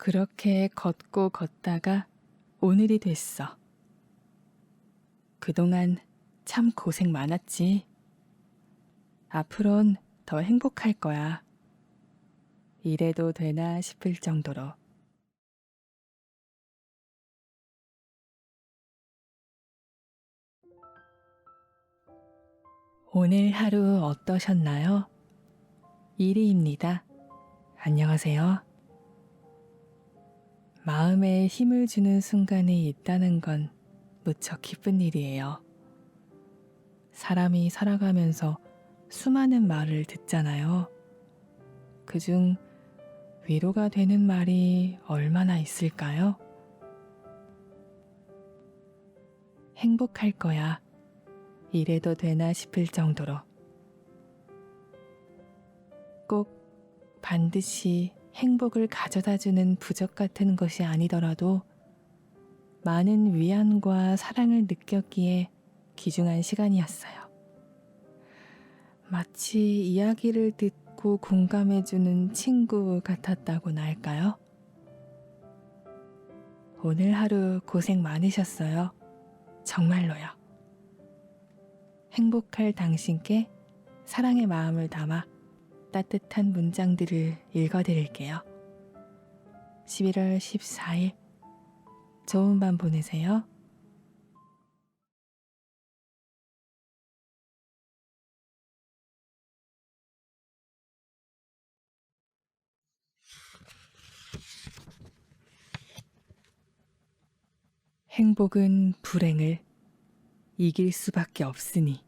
그렇게 걷고 걷다가 오늘이 됐어. 그동안 참 고생 많았지. 앞으론 더 행복할 거야. 이래도 되나 싶을 정도로. 오늘 하루 어떠셨나요? 이리입니다. 안녕하세요. 마음에 힘을 주는 순간이 있다는 건 무척 기쁜 일이에요. 사람이 살아가면서 수많은 말을 듣잖아요. 그중 위로가 되는 말이 얼마나 있을까요? 행복할 거야. 이래도 되나 싶을 정도로. 꼭 반드시 행복을 가져다주는 부적 같은 것이 아니더라도 많은 위안과 사랑을 느꼈기에 귀중한 시간이었어요. 마치 이야기를 듣고 공감해주는 친구 같았다고나 할까요? 오늘 하루 고생 많으셨어요. 정말로요. 행복할 당신께 사랑의 마음을 담아 따뜻한 문장들을 읽어드릴게요. 11월 14일 좋은 밤 보내세요. 행복은 불행을 이길 수밖에 없으니.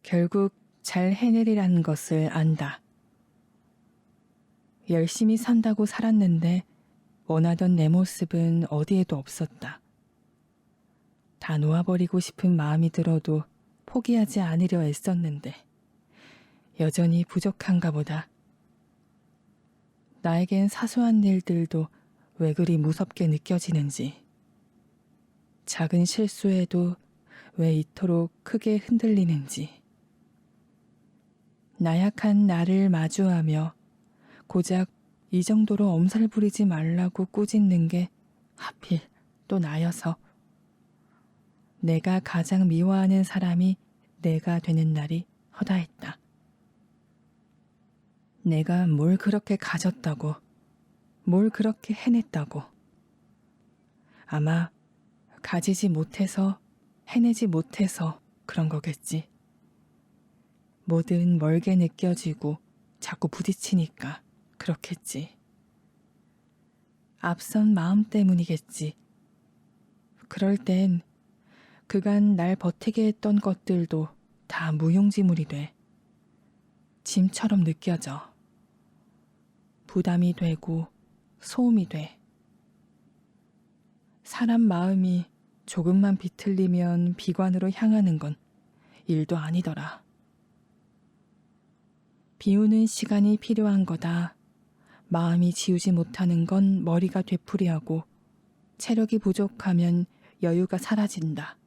결국 잘 해내리라는 것을 안다. 열심히 산다고 살았는데 원하던 내 모습은 어디에도 없었다. 다 놓아버리고 싶은 마음이 들어도 포기하지 않으려 애썼는데 여전히 부족한가 보다. 나에겐 사소한 일들도 왜 그리 무섭게 느껴지는지, 작은 실수에도 왜 이토록 크게 흔들리는지, 나약한 나를 마주하며 고작 이 정도로 엄살 부리지 말라고 꾸짖는 게 하필 또 나여서 내가 가장 미워하는 사람이 내가 되는 날이 허다했다. 내가 뭘 그렇게 가졌다고, 뭘 그렇게 해냈다고. 아마 가지지 못해서, 해내지 못해서 그런 거겠지. 뭐든 멀게 느껴지고 자꾸 부딪히니까 그렇겠지. 앞선 마음 때문이겠지. 그럴 땐 그간 날 버티게 했던 것들도 다 무용지물이 돼. 짐처럼 느껴져. 부담이 되고 소음이 돼. 사람 마음이 조금만 비틀리면 비관으로 향하는 건 일도 아니더라. 비우는 시간이 필요한 거다. 마음이 지우지 못하는 건 머리가 되풀이하고 체력이 부족하면 여유가 사라진다.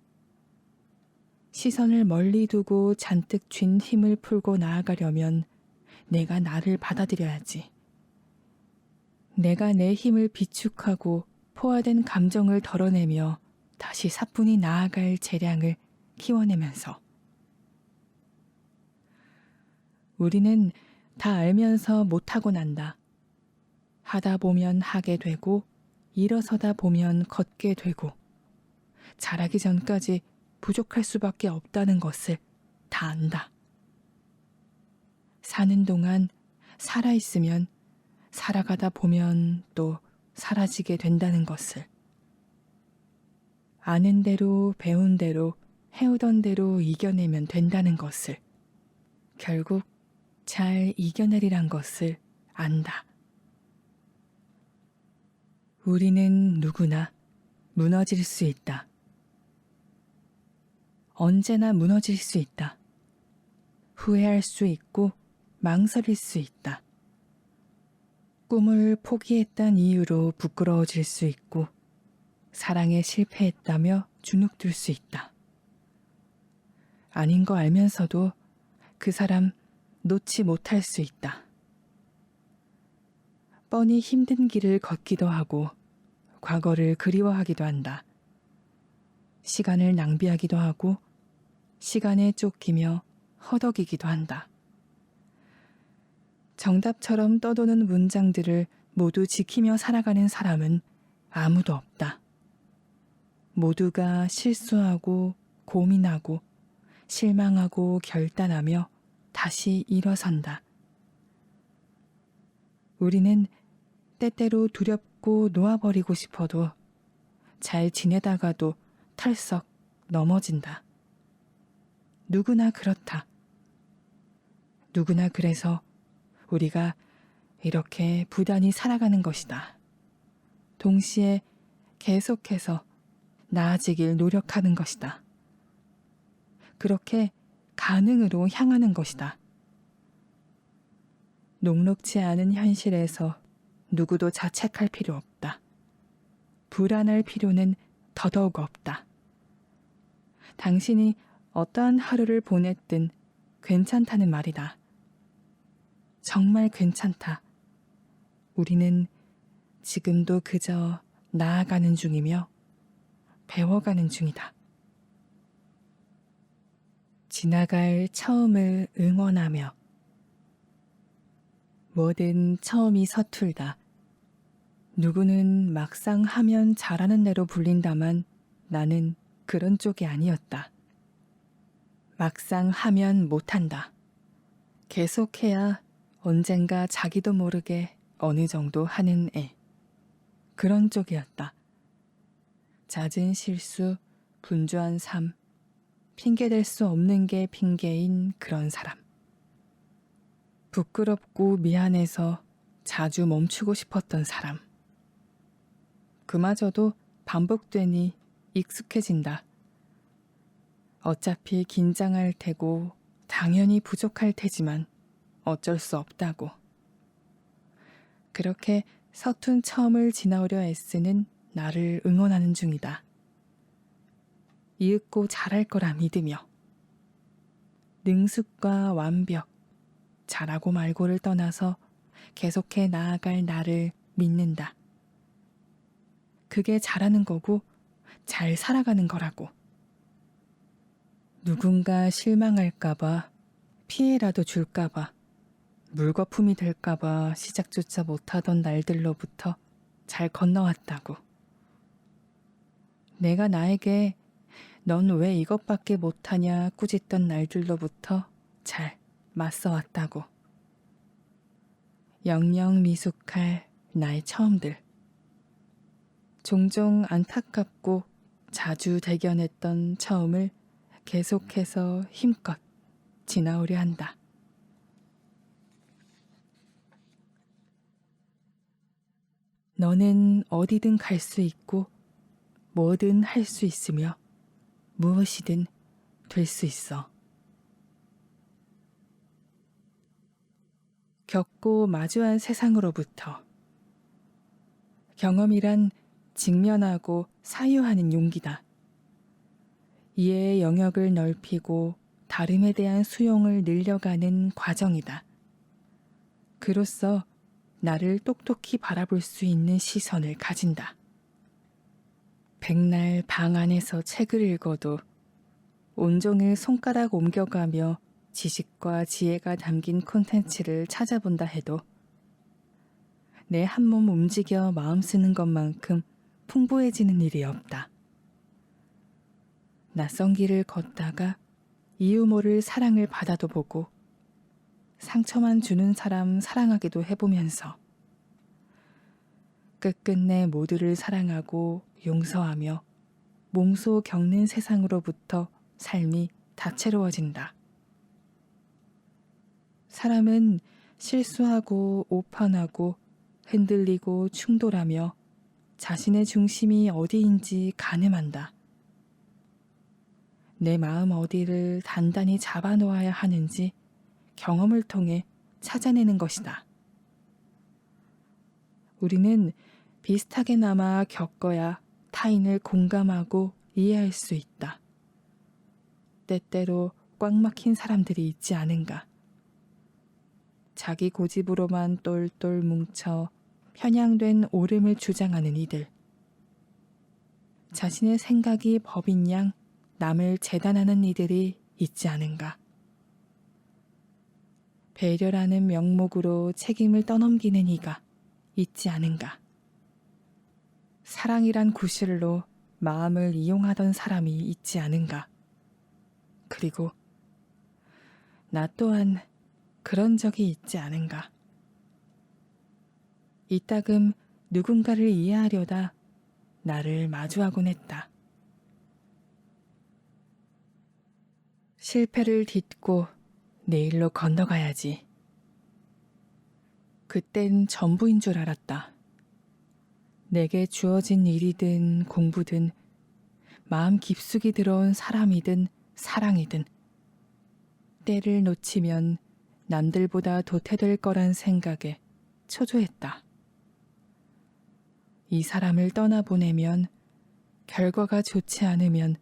시선을 멀리 두고 잔뜩 쥔 힘을 풀고 나아가려면 내가 나를 받아들여야지. 내가 내 힘을 비축하고 포화된 감정을 덜어내며 다시 사뿐히 나아갈 재량을 키워내면서. 우리는 다 알면서 못하고 난다. 하다 보면 하게 되고 일어서다 보면 걷게 되고 잘하기 전까지 부족할 수밖에 없다는 것을 다 안다. 사는 동안 살아있으면 살아가다 보면 또 사라지게 된다는 것을. 아는 대로 배운 대로 해오던 대로 이겨내면 된다는 것을. 결국 잘 이겨내리란 것을 안다. 우리는 누구나 무너질 수 있다. 언제나 무너질 수 있다. 후회할 수 있고 망설일 수 있다. 꿈을 포기했단 이유로 부끄러워질 수 있고 사랑에 실패했다며 주눅들 수 있다. 아닌 거 알면서도 그 사람 놓지 못할 수 있다. 뻔히 힘든 길을 걷기도 하고 과거를 그리워하기도 한다. 시간을 낭비하기도 하고 시간에 쫓기며 허덕이기도 한다. 정답처럼 떠도는 문장들을 모두 지키며 살아가는 사람은 아무도 없다. 모두가 실수하고 고민하고 실망하고 결단하며 다시 일어선다. 우리는 때때로 두렵고 놓아버리고 싶어도 잘 지내다가도 털썩 넘어진다. 누구나 그렇다. 누구나 그래서 우리가 이렇게 부단히 살아가는 것이다. 동시에 계속해서 나아지길 노력하는 것이다. 그렇게 가능으로 향하는 것이다. 녹록지 않은 현실에서 누구도 자책할 필요 없다. 불안할 필요는 더더욱 없다. 당신이 어떠한 하루를 보냈든 괜찮다는 말이다. 정말 괜찮다. 우리는 지금도 그저 나아가는 중이며 배워가는 중이다. 지나갈 처음을 응원하며 뭐든 처음이 서툴다. 누구는 막상 하면 잘하는 대로 불린다만 나는 그런 쪽이 아니었다. 막상 하면 못한다. 계속해야 언젠가 자기도 모르게 어느 정도 하는 애. 그런 쪽이었다. 잦은 실수, 분주한 삶, 핑계댈 수 없는 게 핑계인 그런 사람. 부끄럽고 미안해서 자주 멈추고 싶었던 사람. 그마저도 반복되니 익숙해진다. 어차피 긴장할 테고 당연히 부족할 테지만 어쩔 수 없다고. 그렇게 서툰 처음을 지나오려 애쓰는 나를 응원하는 중이다. 이윽고 잘할 거라 믿으며 능숙과 완벽, 잘하고 말고를 떠나서 계속해 나아갈 나를 믿는다. 그게 잘하는 거고 잘 살아가는 거라고. 누군가 실망할까봐, 피해라도 줄까봐, 물거품이 될까봐 시작조차 못하던 날들로부터 잘 건너왔다고. 내가 나에게 넌 왜 이것밖에 못하냐 꾸짖던 날들로부터 잘 맞서왔다고. 영영 미숙할 나의 처음들. 종종 안타깝고 자주 대견했던 처음을 계속해서 힘껏 지나오려 한다. 너는 어디든 갈 수 있고 뭐든 할 수 있으며 무엇이든 될 수 있어. 겪고 마주한 세상으로부터 경험이란 직면하고 사유하는 용기다. 이해의 영역을 넓히고 다름에 대한 수용을 늘려가는 과정이다. 그로써 나를 똑똑히 바라볼 수 있는 시선을 가진다. 백날 방 안에서 책을 읽어도 온종일 손가락 옮겨가며 지식과 지혜가 담긴 콘텐츠를 찾아본다 해도 내 한 몸 움직여 마음 쓰는 것만큼 풍부해지는 일이 없다. 낯선 길을 걷다가 이유 모를 사랑을 받아도 보고 상처만 주는 사람 사랑하기도 해보면서 끝끝내 모두를 사랑하고 용서하며 몸소 겪는 세상으로부터 삶이 다채로워진다. 사람은 실수하고 오판하고 흔들리고 충돌하며 자신의 중심이 어디인지 가늠한다. 내 마음 어디를 단단히 잡아놓아야 하는지 경험을 통해 찾아내는 것이다. 우리는 비슷하게나마 겪어야 타인을 공감하고 이해할 수 있다. 때때로 꽉 막힌 사람들이 있지 않은가. 자기 고집으로만 똘똘 뭉쳐 편향된 옳음을 주장하는 이들. 자신의 생각이 법인 양 남을 재단하는 이들이 있지 않은가. 배려라는 명목으로 책임을 떠넘기는 이가 있지 않은가. 사랑이란 구실로 마음을 이용하던 사람이 있지 않은가. 그리고 나 또한 그런 적이 있지 않은가. 이따금 누군가를 이해하려다 나를 마주하곤 했다. 실패를 딛고 내일로 건너가야지. 그땐 전부인 줄 알았다. 내게 주어진 일이든 공부든 마음 깊숙이 들어온 사람이든 사랑이든 때를 놓치면 남들보다 도태될 거란 생각에 초조했다. 이 사람을 떠나보내면 결과가 좋지 않으면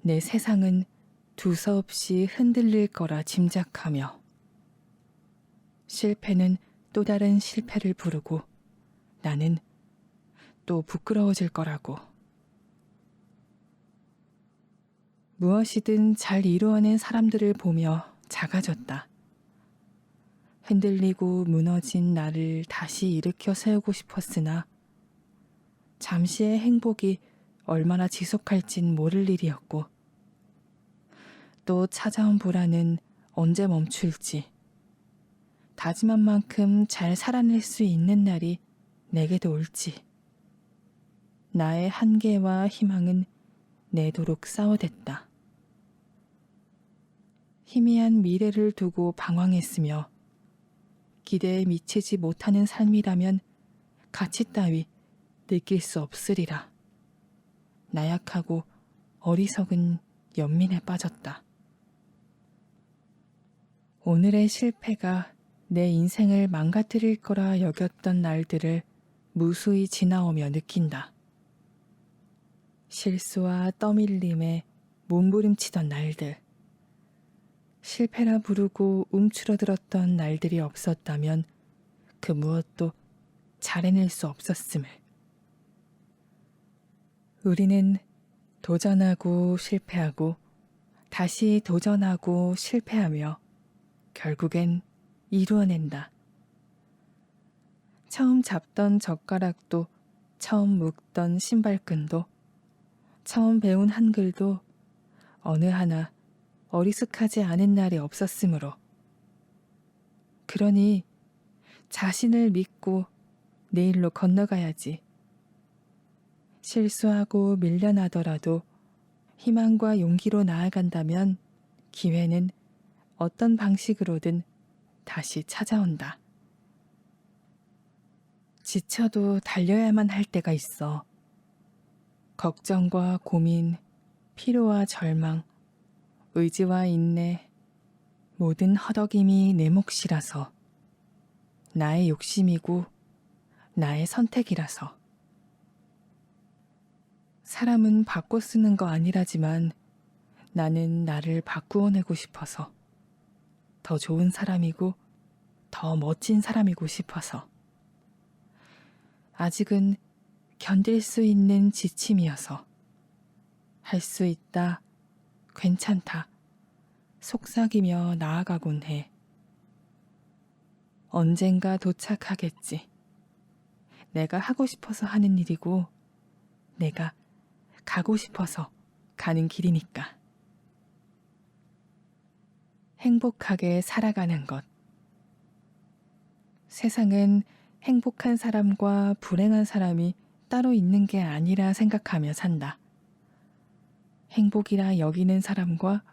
내 세상은 두서없이 흔들릴 거라 짐작하며 실패는 또 다른 실패를 부르고 나는 또 부끄러워질 거라고. 무엇이든 잘 이루어낸 사람들을 보며 작아졌다. 흔들리고 무너진 나를 다시 일으켜 세우고 싶었으나 잠시의 행복이 얼마나 지속할진 모를 일이었고 또 찾아온 불안은 언제 멈출지 다짐한 만큼 잘 살아낼 수 있는 날이 내게도 올지 나의 한계와 희망은 내도록 싸워댔다. 희미한 미래를 두고 방황했으며 기대에 미치지 못하는 삶이라면 가치 따위 느낄 수 없으리라. 나약하고 어리석은 연민에 빠졌다. 오늘의 실패가 내 인생을 망가뜨릴 거라 여겼던 날들을 무수히 지나오며 느낀다. 실수와 떠밀림에 몸부림치던 날들, 실패라 부르고 움츠러들었던 날들이 없었다면 그 무엇도 잘해낼 수 없었음을. 우리는 도전하고 실패하고 다시 도전하고 실패하며 결국엔 이루어낸다. 처음 잡던 젓가락도 처음 묶던 신발끈도 처음 배운 한글도 어느 하나 어리숙하지 않은 날이 없었으므로. 그러니 자신을 믿고 내일로 건너가야지. 실수하고 밀려나더라도 희망과 용기로 나아간다면 기회는 어떤 방식으로든 다시 찾아온다. 지쳐도 달려야만 할 때가 있어. 걱정과 고민, 피로와 절망, 의지와 인내, 모든 허덕임이 내 몫이라서, 나의 욕심이고 나의 선택이라서. 사람은 바꿔 쓰는 거 아니라지만 나는 나를 바꾸어내고 싶어서, 더 좋은 사람이고 더 멋진 사람이고 싶어서. 아직은 견딜 수 있는 지침이어서 할 수 있다, 괜찮다, 속삭이며 나아가곤 해. 언젠가 도착하겠지. 내가 하고 싶어서 하는 일이고 내가 가고 싶어서 가는 길이니까. 행복하게 살아가는 것. 세상은 행복한 사람과 불행한 사람이 따로 있는 게 아니라 생각하며 산다. 행복이라 여기는 사람과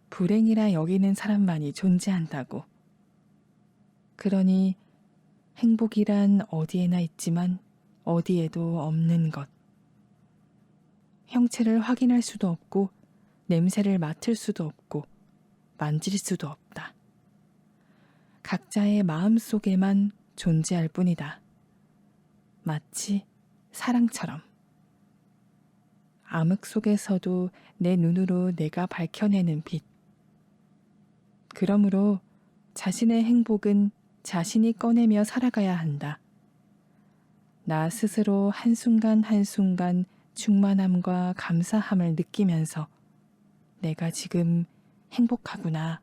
불행이라 여기는 사람만이 존재한다고. 그러니 행복이란 어디에나 있지만 어디에도 없는 것. 형체를 확인할 수도 없고 냄새를 맡을 수도 없고 만질 수도 없다. 각자의 마음 속에만 존재할 뿐이다. 마치 사랑처럼. 암흑 속에서도 내 눈으로 내가 밝혀내는 빛. 그러므로 자신의 행복은 자신이 꺼내며 살아가야 한다. 나 스스로 한순간 한순간 충만함과 감사함을 느끼면서 내가 지금 행복하구나.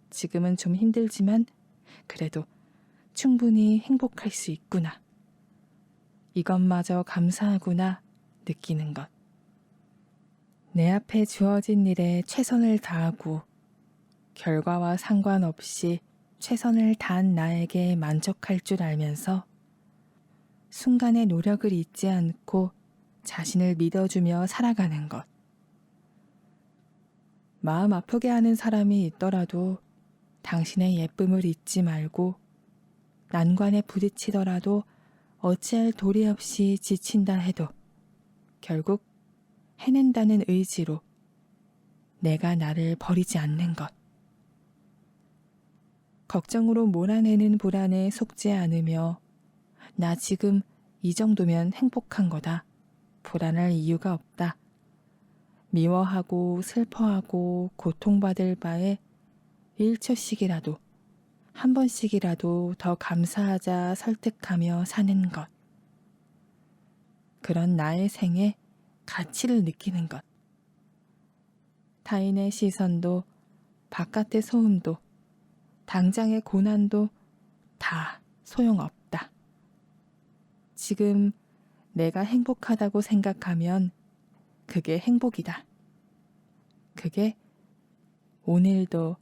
지금은 좀 힘들지만 그래도 충분히 행복할 수 있구나. 이것마저 감사하구나 느끼는 것. 내 앞에 주어진 일에 최선을 다하고 결과와 상관없이 최선을 다한 나에게 만족할 줄 알면서 순간의 노력을 잊지 않고 자신을 믿어주며 살아가는 것. 마음 아프게 하는 사람이 있더라도 당신의 예쁨을 잊지 말고 난관에 부딪히더라도 어찌할 도리 없이 지친다 해도 결국 해낸다는 의지로 내가 나를 버리지 않는 것. 걱정으로 몰아내는 불안에 속지 않으며 나 지금 이 정도면 행복한 거다. 불안할 이유가 없다. 미워하고 슬퍼하고 고통받을 바에 1초씩이라도 한 번씩이라도 더 감사하자 설득하며 사는 것. 그런 나의 생에 가치를 느끼는 것. 타인의 시선도 바깥의 소음도 당장의 고난도 다 소용없다. 지금 내가 행복하다고 생각하면 그게 행복이다. 그게 오늘도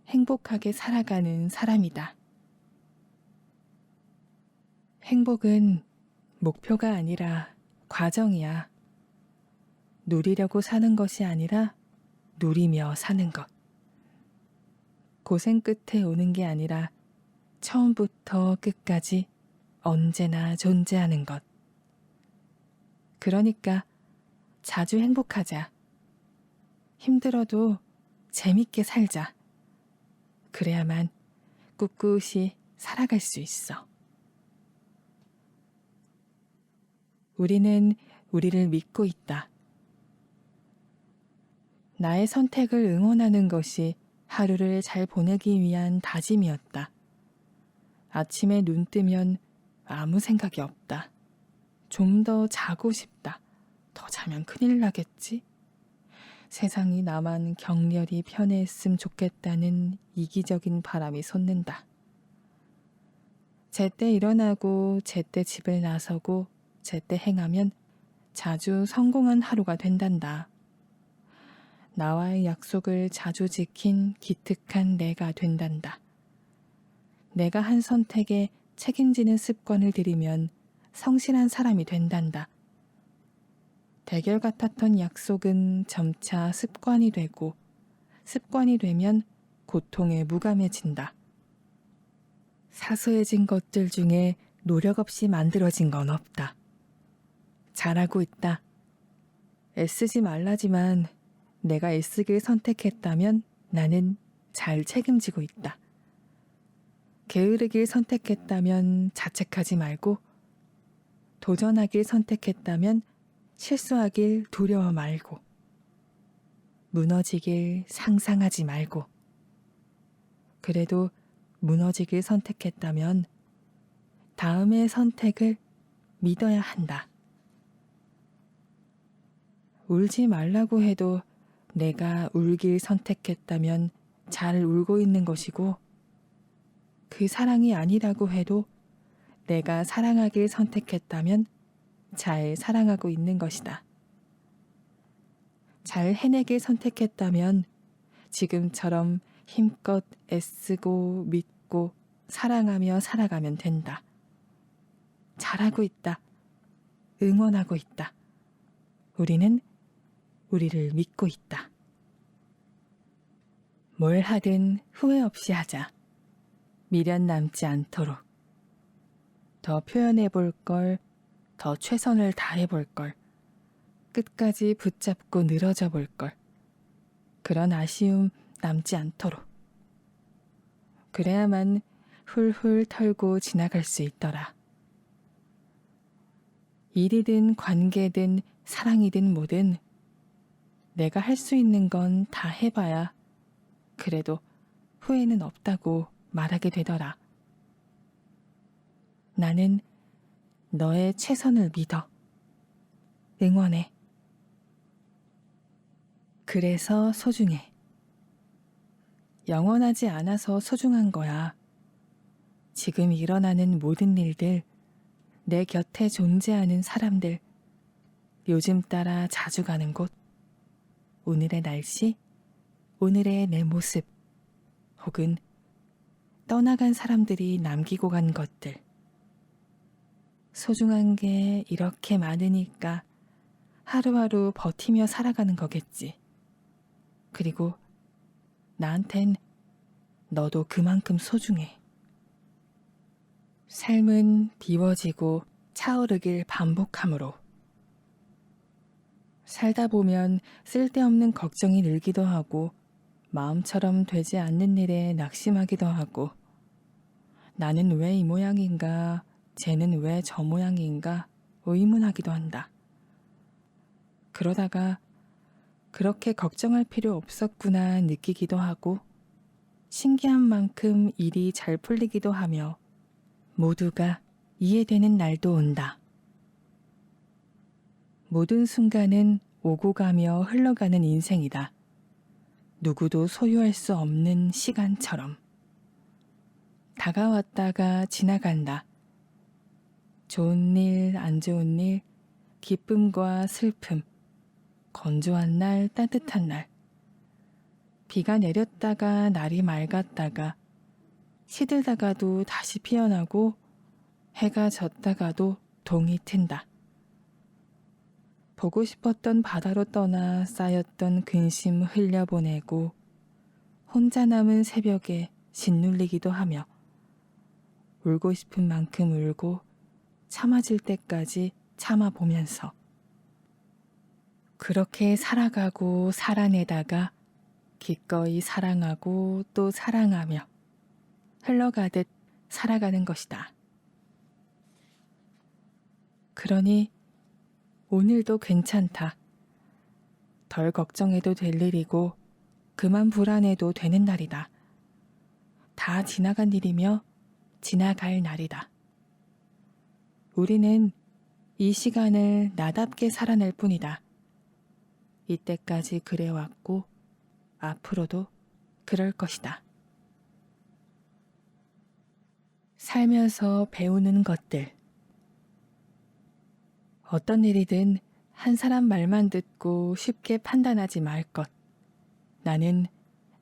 행복하게 살아가는 사람이다. 행복은 목표가 아니라 과정이야. 누리려고 사는 것이 아니라 누리며 사는 것. 고생 끝에 오는 게 아니라 처음부터 끝까지 언제나 존재하는 것. 그러니까 자주 행복하자. 힘들어도 재밌게 살자. 그래야만 꿋꿋이 살아갈 수 있어. 우리는 우리를 믿고 있다. 나의 선택을 응원하는 것이 하루를 잘 보내기 위한 다짐이었다. 아침에 눈 뜨면 아무 생각이 없다. 좀 더 자고 싶다. 더 자면 큰일 나겠지? 세상이 나만 격렬히 편했음 좋겠다는 이기적인 바람이 솟는다. 제때 일어나고 제때 집을 나서고 제때 행하면 자주 성공한 하루가 된단다. 나와의 약속을 자주 지킨 기특한 내가 된단다. 내가 한 선택에 책임지는 습관을 들이면 성실한 사람이 된단다. 대결 같았던 약속은 점차 습관이 되고 습관이 되면 고통에 무감해진다. 사소해진 것들 중에 노력 없이 만들어진 건 없다. 잘하고 있다. 애쓰지 말라지만 내가 애쓰길 선택했다면 나는 잘 책임지고 있다. 게으르길 선택했다면 자책하지 말고 도전하길 선택했다면 실수하길 두려워 말고 무너지길 상상하지 말고 그래도 무너지길 선택했다면 다음의 선택을 믿어야 한다. 울지 말라고 해도 내가 울길 선택했다면 잘 울고 있는 것이고 그 사랑이 아니라고 해도 내가 사랑하길 선택했다면 잘 사랑하고 있는 것이다. 잘 해내길 선택했다면 지금처럼 힘껏 애쓰고 믿고 사랑하며 살아가면 된다. 잘하고 있다. 응원하고 있다. 우리는 우리를 믿고 있다. 뭘 하든 후회 없이 하자. 미련 남지 않도록. 더 표현해 볼 걸, 더 최선을 다해 볼 걸, 끝까지 붙잡고 늘어져 볼 걸. 그런 아쉬움 남지 않도록. 그래야만 훌훌 털고 지나갈 수 있더라. 일이든 관계든 사랑이든 뭐든 내가 할 수 있는 건 다 해봐야 그래도 후회는 없다고 말하게 되더라. 나는 너의 최선을 믿어. 응원해. 그래서 소중해. 영원하지 않아서 소중한 거야. 지금 일어나는 모든 일들, 내 곁에 존재하는 사람들, 요즘 따라 자주 가는 곳, 오늘의 날씨, 오늘의 내 모습, 혹은 떠나간 사람들이 남기고 간 것들. 소중한 게 이렇게 많으니까 하루하루 버티며 살아가는 거겠지. 그리고 나한텐 너도 그만큼 소중해. 삶은 비워지고 차오르길 반복함으로. 살다 보면 쓸데없는 걱정이 늘기도 하고 마음처럼 되지 않는 일에 낙심하기도 하고 나는 왜 이 모양인가, 쟤는 왜 저 모양인가 의문하기도 한다. 그러다가 그렇게 걱정할 필요 없었구나 느끼기도 하고 신기한 만큼 일이 잘 풀리기도 하며 모두가 이해되는 날도 온다. 모든 순간은 오고 가며 흘러가는 인생이다. 누구도 소유할 수 없는 시간처럼. 다가왔다가 지나간다. 좋은 일, 안 좋은 일, 기쁨과 슬픔, 건조한 날, 따뜻한 날. 비가 내렸다가 날이 맑았다가 시들다가도 다시 피어나고 해가 졌다가도 동이 튼다. 보고 싶었던 바다로 떠나 쌓였던 근심 흘려보내고 혼자 남은 새벽에 짓눌리기도 하며 울고 싶은 만큼 울고 참아질 때까지 참아보면서 그렇게 살아가고 살아내다가 기꺼이 사랑하고 또 사랑하며 흘러가듯 살아가는 것이다. 그러니 오늘도 괜찮다. 덜 걱정해도 될 일이고 그만 불안해도 되는 날이다. 다 지나간 일이며 지나갈 날이다. 우리는 이 시간을 나답게 살아낼 뿐이다. 이때까지 그래왔고 앞으로도 그럴 것이다. 살면서 배우는 것들. 어떤 일이든 한 사람 말만 듣고 쉽게 판단하지 말 것. 나는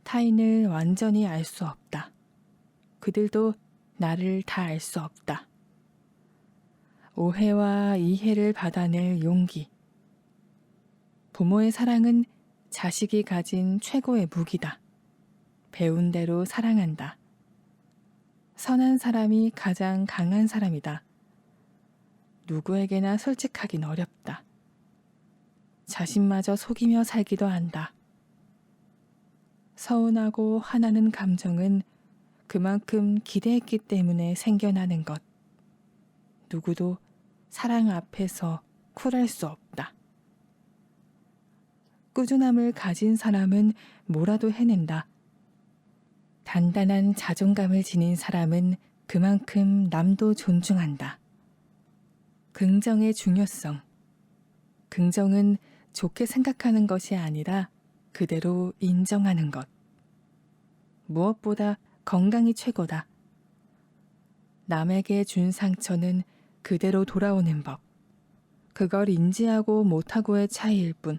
타인을 완전히 알 수 없다. 그들도 나를 다 알 수 없다. 오해와 이해를 받아낼 용기. 부모의 사랑은 자식이 가진 최고의 무기다. 배운 대로 사랑한다. 선한 사람이 가장 강한 사람이다. 누구에게나 솔직하긴 어렵다. 자신마저 속이며 살기도 한다. 서운하고 화나는 감정은 그만큼 기대했기 때문에 생겨나는 것. 누구도 사랑 앞에서 쿨할 수 없다. 꾸준함을 가진 사람은 뭐라도 해낸다. 단단한 자존감을 지닌 사람은 그만큼 남도 존중한다. 긍정의 중요성. 긍정은 좋게 생각하는 것이 아니라 그대로 인정하는 것. 무엇보다 건강이 최고다. 남에게 준 상처는 그대로 돌아오는 법. 그걸 인지하고 못하고의 차이일 뿐.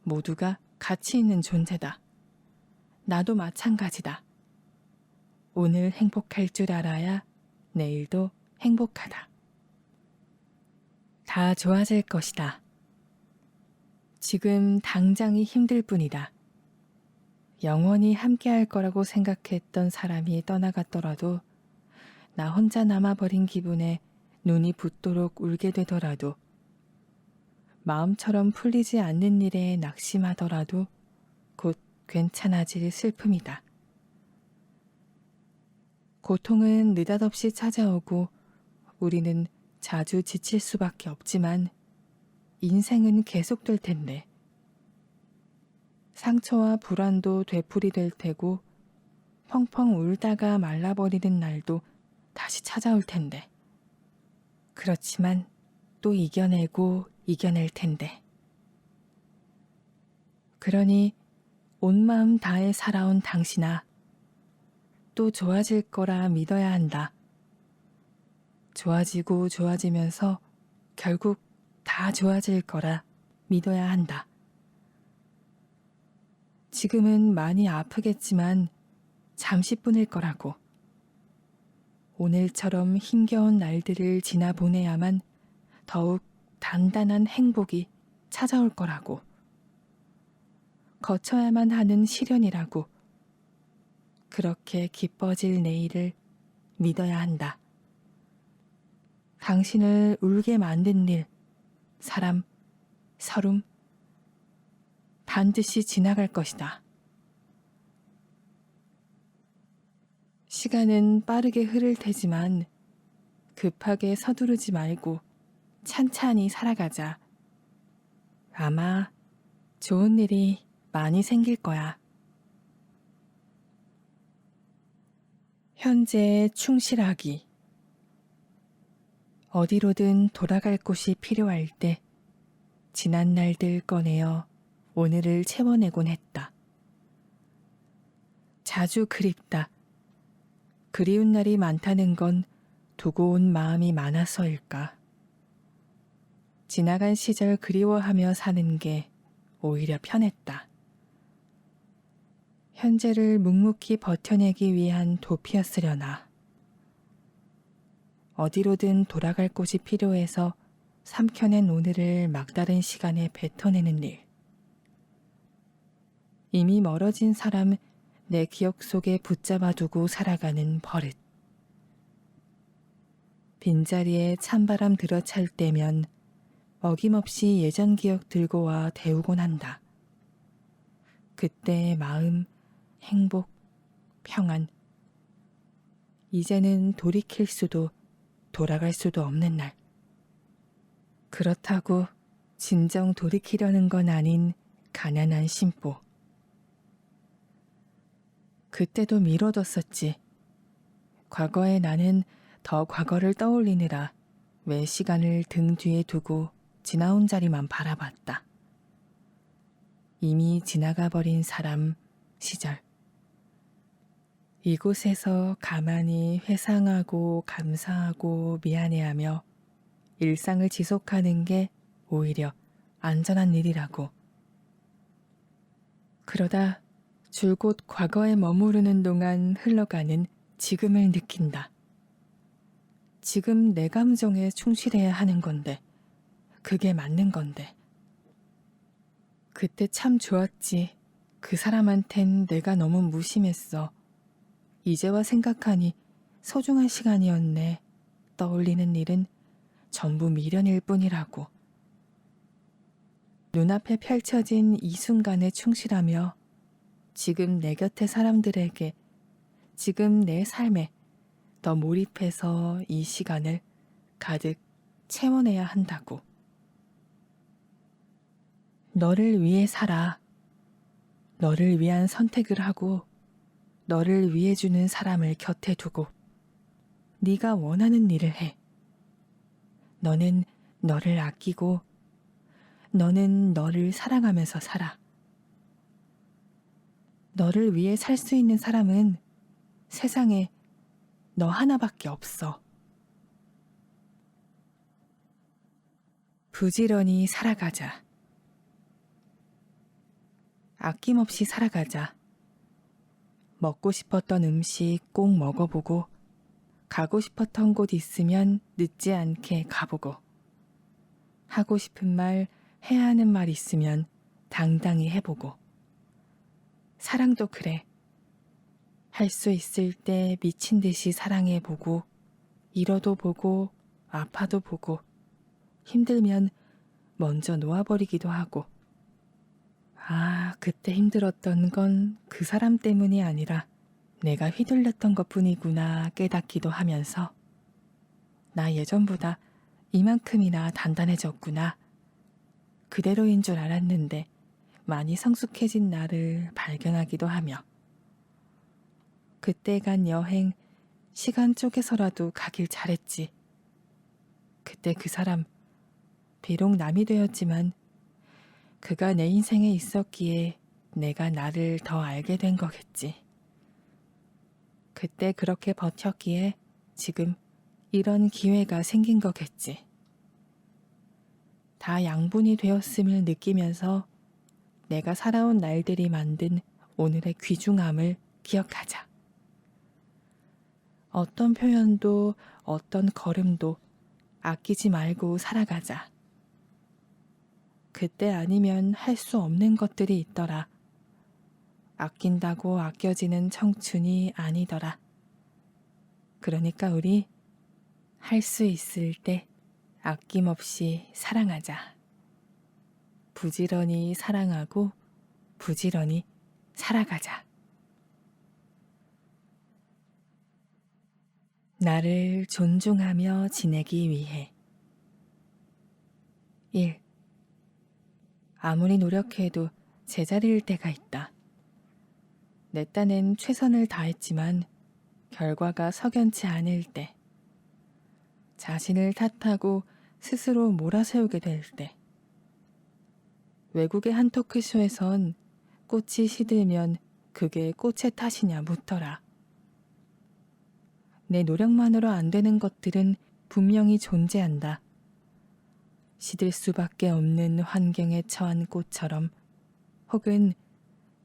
모두가 가치 있는 존재다. 나도 마찬가지다. 오늘 행복할 줄 알아야 내일도 행복하다. 다 좋아질 것이다. 지금 당장이 힘들 뿐이다. 영원히 함께할 거라고 생각했던 사람이 떠나갔더라도 나 혼자 남아버린 기분에 눈이 붓도록 울게 되더라도 마음처럼 풀리지 않는 일에 낙심하더라도 곧 괜찮아질 슬픔이다. 고통은 느닷없이 찾아오고 우리는 자주 지칠 수밖에 없지만 인생은 계속될 텐데 상처와 불안도 되풀이될 테고 펑펑 울다가 말라버리는 날도 다시 찾아올 텐데 그렇지만 또 이겨내고 이겨낼 텐데. 그러니 온 마음 다해 살아온 당신아, 또 좋아질 거라 믿어야 한다. 좋아지고 좋아지면서 결국 다 좋아질 거라 믿어야 한다. 지금은 많이 아프겠지만 잠시뿐일 거라고. 오늘처럼 힘겨운 날들을 지나보내야만 더욱 단단한 행복이 찾아올 거라고. 거쳐야만 하는 시련이라고. 그렇게 기뻐질 내일을 믿어야 한다. 당신을 울게 만든 일, 사람, 서름, 반드시 지나갈 것이다. 시간은 빠르게 흐를 테지만 급하게 서두르지 말고 찬찬히 살아가자. 아마 좋은 일이 많이 생길 거야. 현재에 충실하기. 어디로든 돌아갈 곳이 필요할 때 지난 날들 꺼내어 오늘을 채워내곤 했다. 자주 그립다. 그리운 날이 많다는 건 두고 온 마음이 많아서일까. 지나간 시절 그리워하며 사는 게 오히려 편했다. 현재를 묵묵히 버텨내기 위한 도피였으려나. 어디로든 돌아갈 곳이 필요해서 삼켜낸 오늘을 막다른 시간에 뱉어내는 일. 이미 멀어진 사람 내 기억 속에 붙잡아두고 살아가는 버릇. 빈자리에 찬바람 들어찰 때면 어김없이 예전 기억 들고 와 데우곤 한다. 그때의 마음, 행복, 평안. 이제는 돌이킬 수도 돌아갈 수도 없는 날. 그렇다고 진정 돌이키려는 건 아닌 가난한 심보. 그때도 미뤄뒀었지. 과거의 나는 더 과거를 떠올리느라 왜 시간을 등 뒤에 두고 지나온 자리만 바라봤다. 이미 지나가 버린 사람, 시절. 이곳에서 가만히 회상하고 감사하고 미안해하며 일상을 지속하는 게 오히려 안전한 일이라고. 그러다 줄곧 과거에 머무르는 동안 흘러가는 지금을 느낀다. 지금 내 감정에 충실해야 하는 건데, 그게 맞는 건데. 그때 참 좋았지. 그 사람한텐 내가 너무 무심했어. 이제와 생각하니 소중한 시간이었네. 떠올리는 일은 전부 미련일 뿐이라고. 눈앞에 펼쳐진 이 순간에 충실하며 지금 내 곁의 사람들에게, 지금 내 삶에 더 몰입해서 이 시간을 가득 채워내야 한다고. 너를 위해 살아. 너를 위한 선택을 하고 너를 위해 주는 사람을 곁에 두고 네가 원하는 일을 해. 너는 너를 아끼고 너는 너를 사랑하면서 살아. 너를 위해 살 수 있는 사람은 세상에 너 하나밖에 없어. 부지런히 살아가자. 아낌없이 살아가자. 먹고 싶었던 음식 꼭 먹어보고, 가고 싶었던 곳 있으면 늦지 않게 가보고, 하고 싶은 말, 해야 하는 말 있으면 당당히 해보고. 사랑도 그래. 할 수 있을 때 미친 듯이 사랑해보고, 잃어도 보고, 아파도 보고, 힘들면 먼저 놓아버리기도 하고. 아, 그때 힘들었던 건 그 사람 때문이 아니라 내가 휘둘렸던 것뿐이구나 깨닫기도 하면서, 나 예전보다 이만큼이나 단단해졌구나. 그대로인 줄 알았는데 많이 성숙해진 나를 발견하기도 하며, 그때 간 여행 시간 쪼개서라도 가길 잘했지. 그때 그 사람, 비록 남이 되었지만 그가 내 인생에 있었기에 내가 나를 더 알게 된 거겠지. 그때 그렇게 버텼기에 지금 이런 기회가 생긴 거겠지. 다 양분이 되었음을 느끼면서 내가 살아온 날들이 만든 오늘의 귀중함을 기억하자. 어떤 표현도 어떤 걸음도 아끼지 말고 살아가자. 그때 아니면 할 수 없는 것들이 있더라. 아낀다고 아껴지는 청춘이 아니더라. 그러니까 우리 할 수 있을 때 아낌없이 사랑하자. 부지런히 사랑하고 부지런히 살아가자. 나를 존중하며 지내기 위해. 1. 아무리 노력해도 제자리일 때가 있다. 내 딴엔 최선을 다했지만 결과가 석연치 않을 때, 자신을 탓하고 스스로 몰아세우게 될 때, 외국의 한 토크쇼에선 꽃이 시들면 그게 꽃의 탓이냐 묻더라. 내 노력만으로 안 되는 것들은 분명히 존재한다. 시들 수밖에 없는 환경에 처한 꽃처럼, 혹은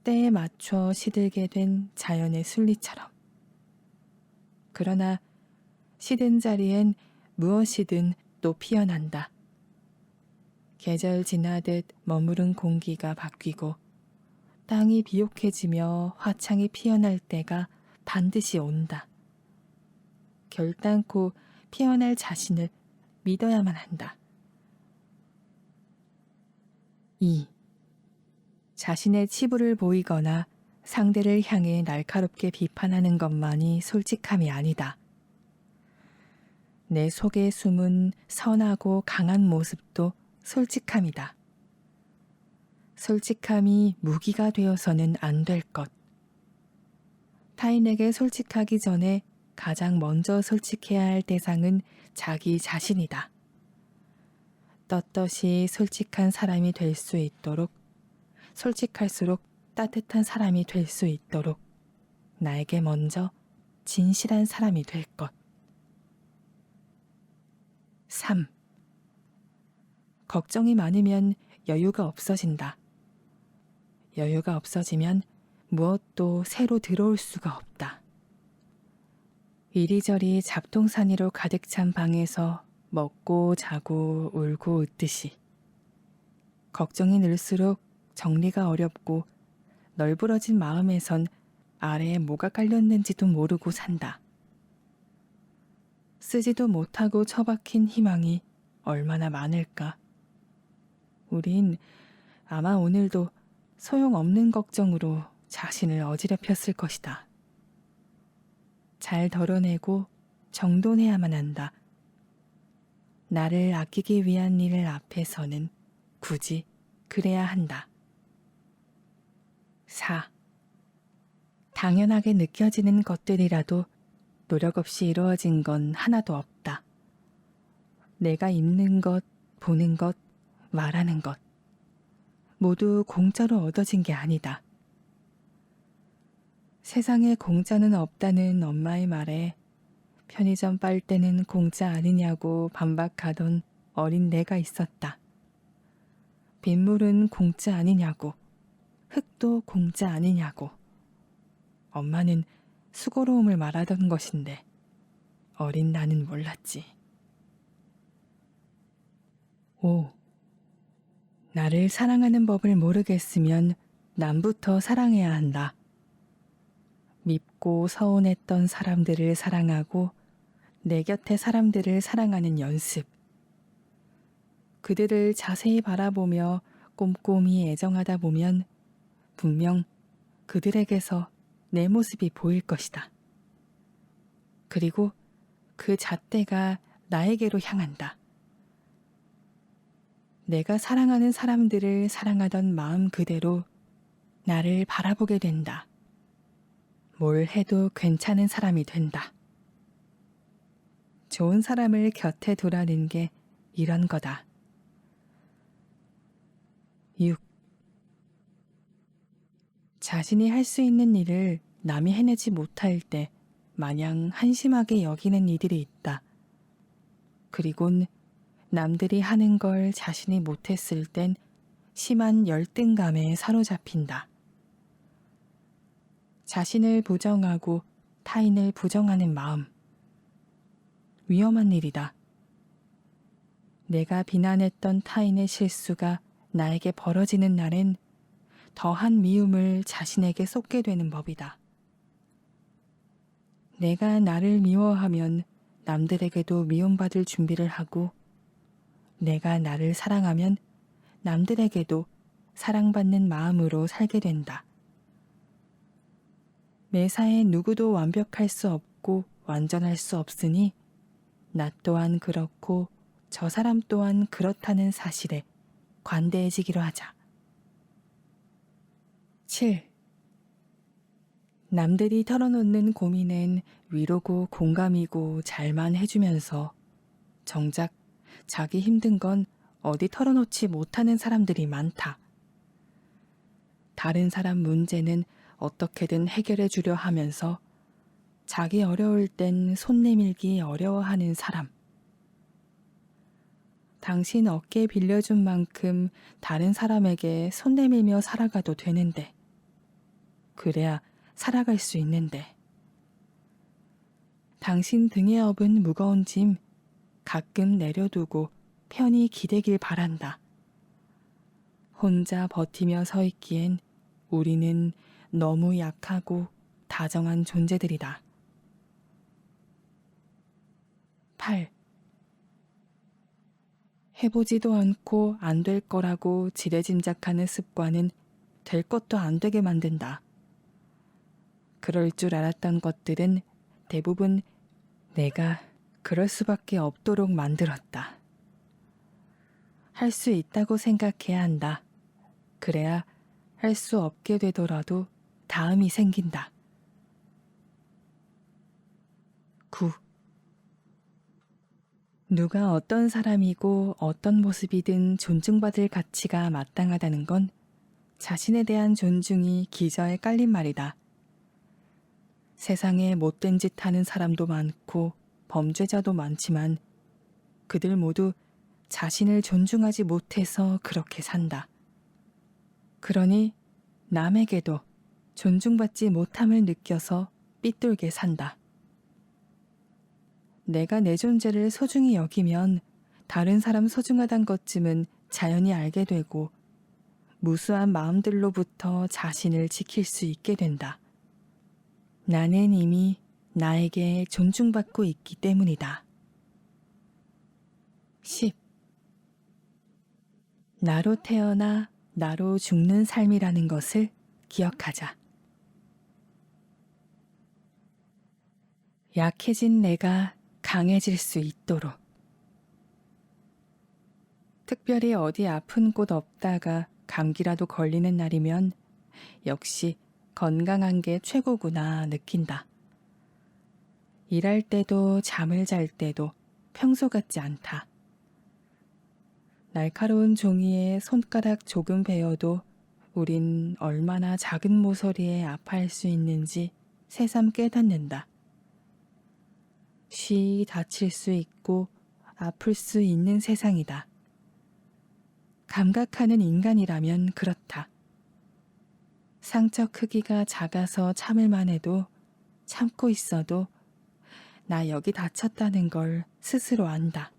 때에 맞춰 시들게 된 자연의 순리처럼. 그러나 시든 자리엔 무엇이든 또 피어난다. 계절 지나듯 머무른 공기가 바뀌고 땅이 비옥해지며 화창이 피어날 때가 반드시 온다. 결단코 피어날 자신을 믿어야만 한다. 2. 자신의 치부를 보이거나 상대를 향해 날카롭게 비판하는 것만이 솔직함이 아니다. 내 속에 숨은 선하고 강한 모습도 솔직함이다. 솔직함이 무기가 되어서는 안 될 것. 타인에게 솔직하기 전에 가장 먼저 솔직해야 할 대상은 자기 자신이다. 떳떳이 솔직한 사람이 될 수 있도록, 솔직할수록 따뜻한 사람이 될 수 있도록 나에게 먼저 진실한 사람이 될 것. 3. 걱정이 많으면 여유가 없어진다. 여유가 없어지면 무엇도 새로 들어올 수가 없다. 이리저리 잡동사니로 가득 찬 방에서 먹고 자고 울고 웃듯이 걱정이 늘수록 정리가 어렵고 널브러진 마음에선 아래에 뭐가 깔렸는지도 모르고 산다. 쓰지도 못하고 처박힌 희망이 얼마나 많을까. 우린 아마 오늘도 소용없는 걱정으로 자신을 어지럽혔을 것이다. 잘 덜어내고 정돈해야만 한다. 나를 아끼기 위한 일 앞에서는 굳이 그래야 한다. 4. 당연하게 느껴지는 것들이라도 노력 없이 이루어진 건 하나도 없다. 내가 입는 것, 보는 것, 말하는 것 모두 공짜로 얻어진 게 아니다. 세상에 공짜는 없다는 엄마의 말에 편의점 빨대는 공짜 아니냐고 반박하던 어린 내가 있었다. 빗물은 공짜 아니냐고, 흙도 공짜 아니냐고. 엄마는 수고로움을 말하던 것인데 어린 나는 몰랐지. 5. 나를 사랑하는 법을 모르겠으면 남부터 사랑해야 한다. 밉고 서운했던 사람들을 사랑하고 내 곁의 사람들을 사랑하는 연습. 그들을 자세히 바라보며 꼼꼼히 애정하다 보면 분명 그들에게서 내 모습이 보일 것이다. 그리고 그 잣대가 나에게로 향한다. 내가 사랑하는 사람들을 사랑하던 마음 그대로 나를 바라보게 된다. 뭘 해도 괜찮은 사람이 된다. 좋은 사람을 곁에 두라는 게 이런 거다. 6. 자신이 할 수 있는 일을 남이 해내지 못할 때 마냥 한심하게 여기는 이들이 있다. 그리곤 남들이 하는 걸 자신이 못했을 땐 심한 열등감에 사로잡힌다. 자신을 부정하고 타인을 부정하는 마음. 위험한 일이다. 내가 비난했던 타인의 실수가 나에게 벌어지는 날엔 더한 미움을 자신에게 쏟게 되는 법이다. 내가 나를 미워하면 남들에게도 미움받을 준비를 하고, 내가 나를 사랑하면 남들에게도 사랑받는 마음으로 살게 된다. 매사에 누구도 완벽할 수 없고 완전할 수 없으니 나 또한 그렇고 저 사람 또한 그렇다는 사실에 관대해지기로 하자. 7. 남들이 털어놓는 고민은 위로고 공감이고 잘만 해주면서 정작 자기 힘든 건 어디 털어놓지 못하는 사람들이 많다. 다른 사람 문제는 어떻게든 해결해 주려 하면서 자기 어려울 땐 손 내밀기 어려워하는 사람. 당신 어깨 빌려준 만큼 다른 사람에게 손 내밀며 살아가도 되는데, 그래야 살아갈 수 있는데. 당신 등에 업은 무거운 짐 가끔 내려두고 편히 기대길 바란다. 혼자 버티며 서 있기엔 우리는 너무 약하고 다정한 존재들이다. 8. 해보지도 않고 안 될 거라고 지레짐작하는 습관은 될 것도 안 되게 만든다. 그럴 줄 알았던 것들은 대부분 내가 그럴 수밖에 없도록 만들었다. 할 수 있다고 생각해야 한다. 그래야 할 수 없게 되더라도 다음이 생긴다. 9. 누가 어떤 사람이고 어떤 모습이든 존중받을 가치가 마땅하다는 건 자신에 대한 존중이 기저에 깔린 말이다. 세상에 못된 짓 하는 사람도 많고 범죄자도 많지만 그들 모두 자신을 존중하지 못해서 그렇게 산다. 그러니 남에게도 존중받지 못함을 느껴서 삐뚤게 산다. 내가 내 존재를 소중히 여기면 다른 사람 소중하단 것쯤은 자연히 알게 되고 무수한 마음들로부터 자신을 지킬 수 있게 된다. 나는 이미 나에게 존중받고 있기 때문이다. 10. 나로 태어나 나로 죽는 삶이라는 것을 기억하자. 약해진 내가 강해질 수 있도록. 특별히 어디 아픈 곳 없다가 감기라도 걸리는 날이면 역시 건강한 게 최고구나 느낀다. 일할 때도 잠을 잘 때도 평소 같지 않다. 날카로운 종이에 손가락 조금 베어도 우린 얼마나 작은 모서리에 아파할 수 있는지 새삼 깨닫는다. 쉬이 다칠 수 있고 아플 수 있는 세상이다. 감각하는 인간이라면 그렇다. 상처 크기가 작아서 참을만 해도 참고 있어도 나 여기 다쳤다는 걸 스스로 안다.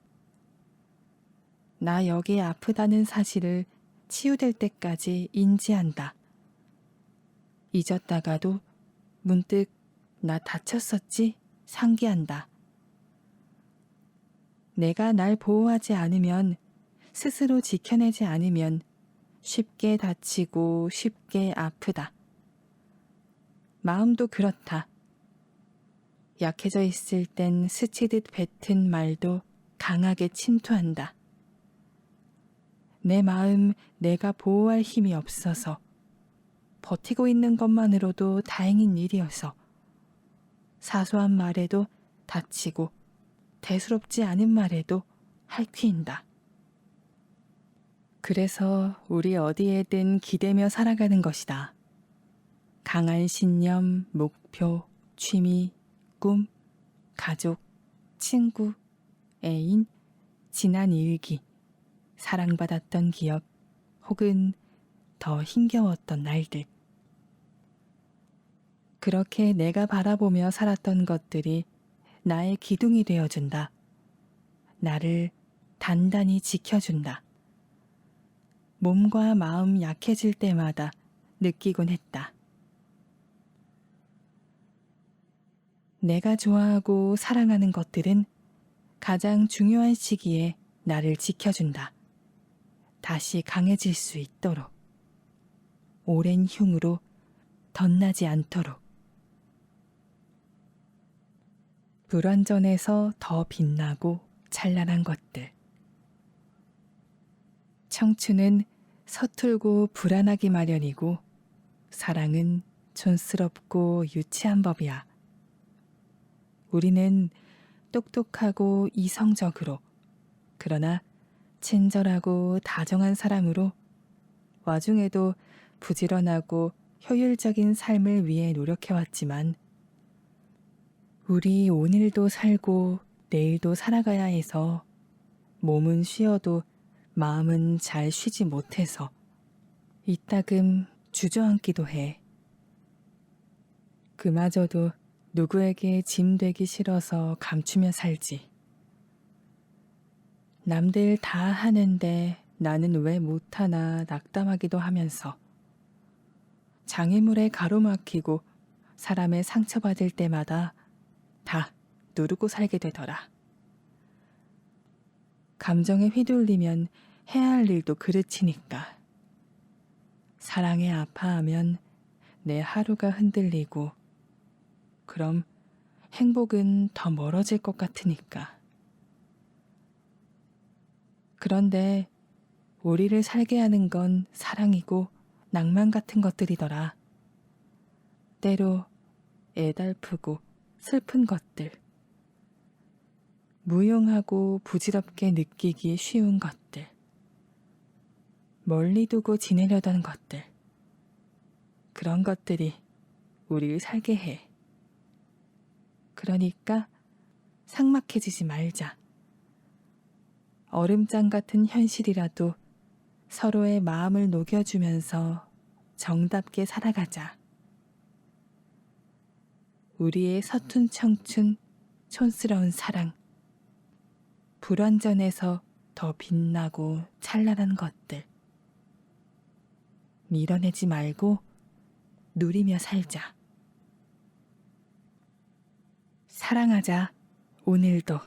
나 여기 아프다는 사실을 치유될 때까지 인지한다. 잊었다가도 문득 나 다쳤었지 상기한다. 내가 날 보호하지 않으면, 스스로 지켜내지 않으면 쉽게 다치고 쉽게 아프다. 마음도 그렇다. 약해져 있을 땐 스치듯 뱉은 말도 강하게 침투한다. 내 마음 내가 보호할 힘이 없어서, 버티고 있는 것만으로도 다행인 일이어서 사소한 말에도 다치고 대수롭지 않은 말에도 할퀴인다. 그래서 우리 어디에든 기대며 살아가는 것이다. 강한 신념, 목표, 취미, 꿈, 가족, 친구, 애인, 지난 일기, 사랑받았던 기억, 혹은 더 힘겨웠던 날들. 그렇게 내가 바라보며 살았던 것들이 나의 기둥이 되어준다. 나를 단단히 지켜준다. 몸과 마음 약해질 때마다 느끼곤 했다. 내가 좋아하고 사랑하는 것들은 가장 중요한 시기에 나를 지켜준다. 다시 강해질 수 있도록. 오랜 흉으로 덧나지 않도록. 불완전해서 더 빛나고 찬란한 것들. 청춘은 서툴고 불안하기 마련이고 사랑은 촌스럽고 유치한 법이야. 우리는 똑똑하고 이성적으로 그러나 친절하고 다정한 사람으로 와중에도 부지런하고 효율적인 삶을 위해 노력해왔지만 우리 오늘도 살고 내일도 살아가야 해서 몸은 쉬어도 마음은 잘 쉬지 못해서 이따금 주저앉기도 해. 그마저도 누구에게 짐 되기 싫어서 감추며 살지. 남들 다 하는데 나는 왜 못하나 낙담하기도 하면서 장애물에 가로막히고 사람의 상처받을 때마다 다 누르고 살게 되더라. 감정에 휘둘리면 해야 할 일도 그르치니까. 사랑에 아파하면 내 하루가 흔들리고 그럼 행복은 더 멀어질 것 같으니까. 그런데 우리를 살게 하는 건 사랑이고 낭만 같은 것들이더라. 때로 애달프고 슬픈 것들. 무용하고 부질없게 느끼기 쉬운 것들. 멀리 두고 지내려던 것들. 그런 것들이 우리를 살게 해. 그러니까 삭막해지지 말자. 얼음장 같은 현실이라도 서로의 마음을 녹여주면서 정답게 살아가자. 우리의 서툰 청춘, 촌스러운 사랑. 불완전해서 더 빛나고 찬란한 것들. 밀어내지 말고 누리며 살자. 사랑하자, 오늘도.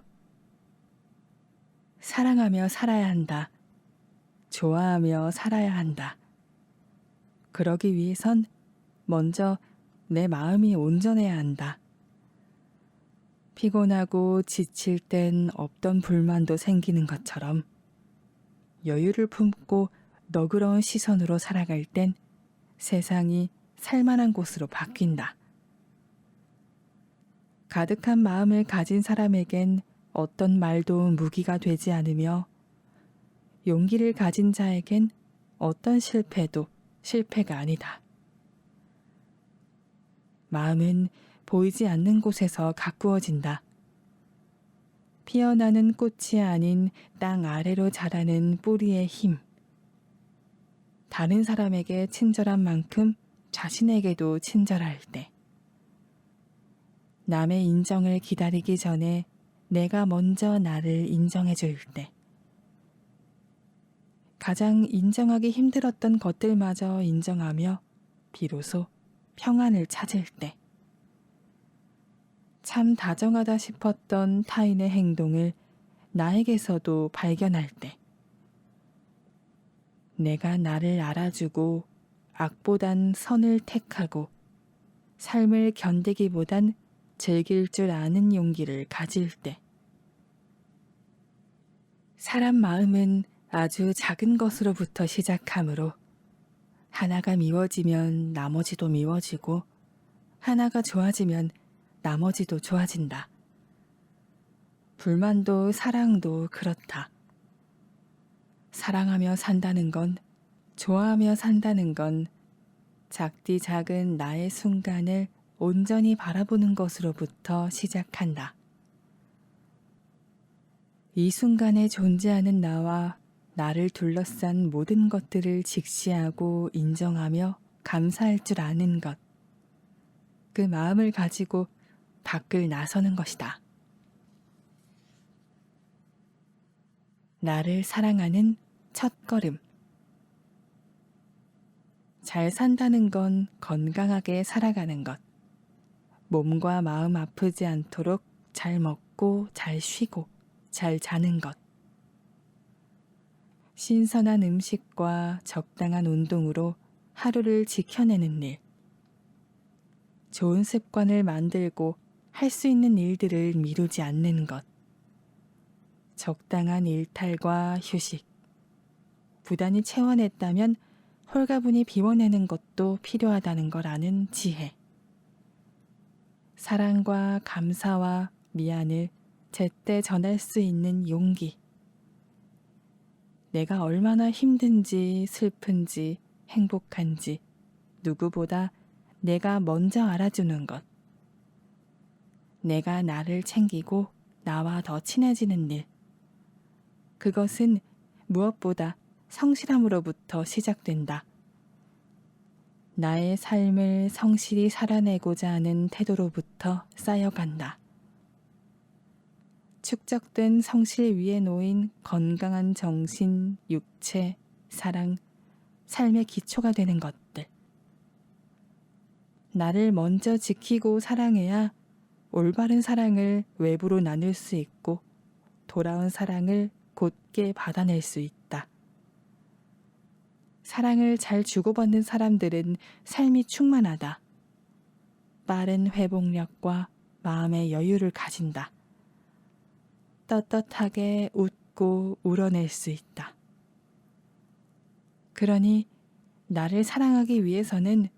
사랑하며 살아야 한다. 좋아하며 살아야 한다. 그러기 위해선 먼저 내 마음이 온전해야 한다. 피곤하고 지칠 땐 없던 불만도 생기는 것처럼 여유를 품고 너그러운 시선으로 살아갈 땐 세상이 살만한 곳으로 바뀐다. 가득한 마음을 가진 사람에겐 어떤 말도 무기가 되지 않으며 용기를 가진 자에겐 어떤 실패도 실패가 아니다. 마음은 보이지 않는 곳에서 가꾸어진다. 피어나는 꽃이 아닌 땅 아래로 자라는 뿌리의 힘. 다른 사람에게 친절한 만큼 자신에게도 친절할 때. 남의 인정을 기다리기 전에 내가 먼저 나를 인정해 줄 때. 가장 인정하기 힘들었던 것들마저 인정하며 비로소 평안을 찾을 때. 참 다정하다 싶었던 타인의 행동을 나에게서도 발견할 때. 내가 나를 알아주고 악보단 선을 택하고 삶을 견디기보단 즐길 줄 아는 용기를 가질 때. 사람 마음은 아주 작은 것으로부터 시작하므로 하나가 미워지면 나머지도 미워지고 하나가 좋아지면 나머지도 좋아진다. 불만도 사랑도 그렇다. 사랑하며 산다는 건, 좋아하며 산다는 건 작디 작은 나의 순간을 온전히 바라보는 것으로부터 시작한다. 이 순간에 존재하는 나와 나를 둘러싼 모든 것들을 직시하고 인정하며 감사할 줄 아는 것. 그 마음을 가지고 밖을 나서는 것이다. 나를 사랑하는 첫걸음. 잘 산다는 건 건강하게 살아가는 것. 몸과 마음 아프지 않도록 잘 먹고 잘 쉬고 잘 자는 것. 신선한 음식과 적당한 운동으로 하루를 지켜내는 일. 좋은 습관을 만들고 할 수 있는 일들을 미루지 않는 것. 적당한 일탈과 휴식. 부단히 채워냈다면 홀가분히 비워내는 것도 필요하다는 걸 아는 지혜. 사랑과 감사와 미안을 제때 전할 수 있는 용기. 내가 얼마나 힘든지 슬픈지 행복한지 누구보다 내가 먼저 알아주는 것. 내가 나를 챙기고 나와 더 친해지는 일. 그것은 무엇보다 성실함으로부터 시작된다. 나의 삶을 성실히 살아내고자 하는 태도로부터 쌓여간다. 축적된 성실 위에 놓인 건강한 정신, 육체, 사랑, 삶의 기초가 되는 것들. 나를 먼저 지키고 사랑해야 올바른 사랑을 외부로 나눌 수 있고 돌아온 사랑을 곧게 받아낼 수 있다. 사랑을 잘 주고받는 사람들은 삶이 충만하다. 빠른 회복력과 마음의 여유를 가진다. 떳떳하게 웃고 울어낼 수 있다. 그러니 나를 사랑하기 위해서는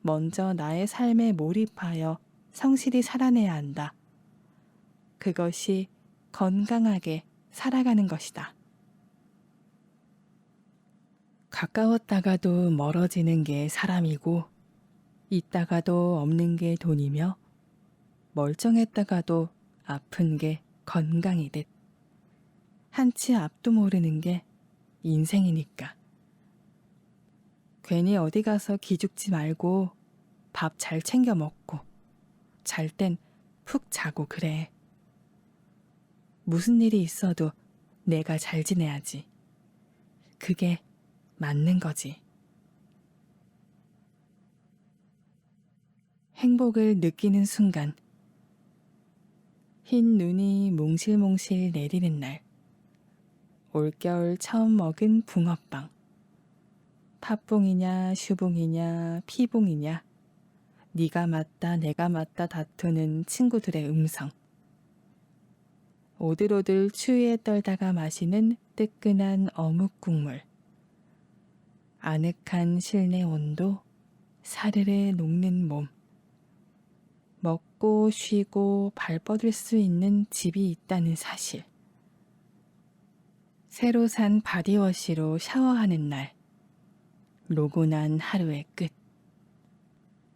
먼저 나의 삶에 몰입하여 성실히 살아내야 한다. 그것이 건강하게 살아가는 것이다. 가까웠다가도 멀어지는 게 사람이고 있다가도 없는 게 돈이며 멀쩡했다가도 아픈 게 건강이듯 한치 앞도 모르는 게 인생이니까. 괜히 어디 가서 기죽지 말고 밥 잘 챙겨 먹고 잘 땐 푹 자고 그래. 무슨 일이 있어도 내가 잘 지내야지. 그게 맞는 거지. 행복을 느끼는 순간. 흰 눈이 몽실몽실 내리는 날. 올겨울 처음 먹은 붕어빵. 팥붕이냐 슈붕이냐 피붕이냐 네가 맞다 내가 맞다 다투는 친구들의 음성. 오들오들 추위에 떨다가 마시는 뜨끈한 어묵 국물. 아늑한 실내 온도, 사르르 녹는 몸. 먹고 쉬고 발 뻗을 수 있는 집이 있다는 사실. 새로 산 바디워시로 샤워하는 날. 로고난 하루의 끝.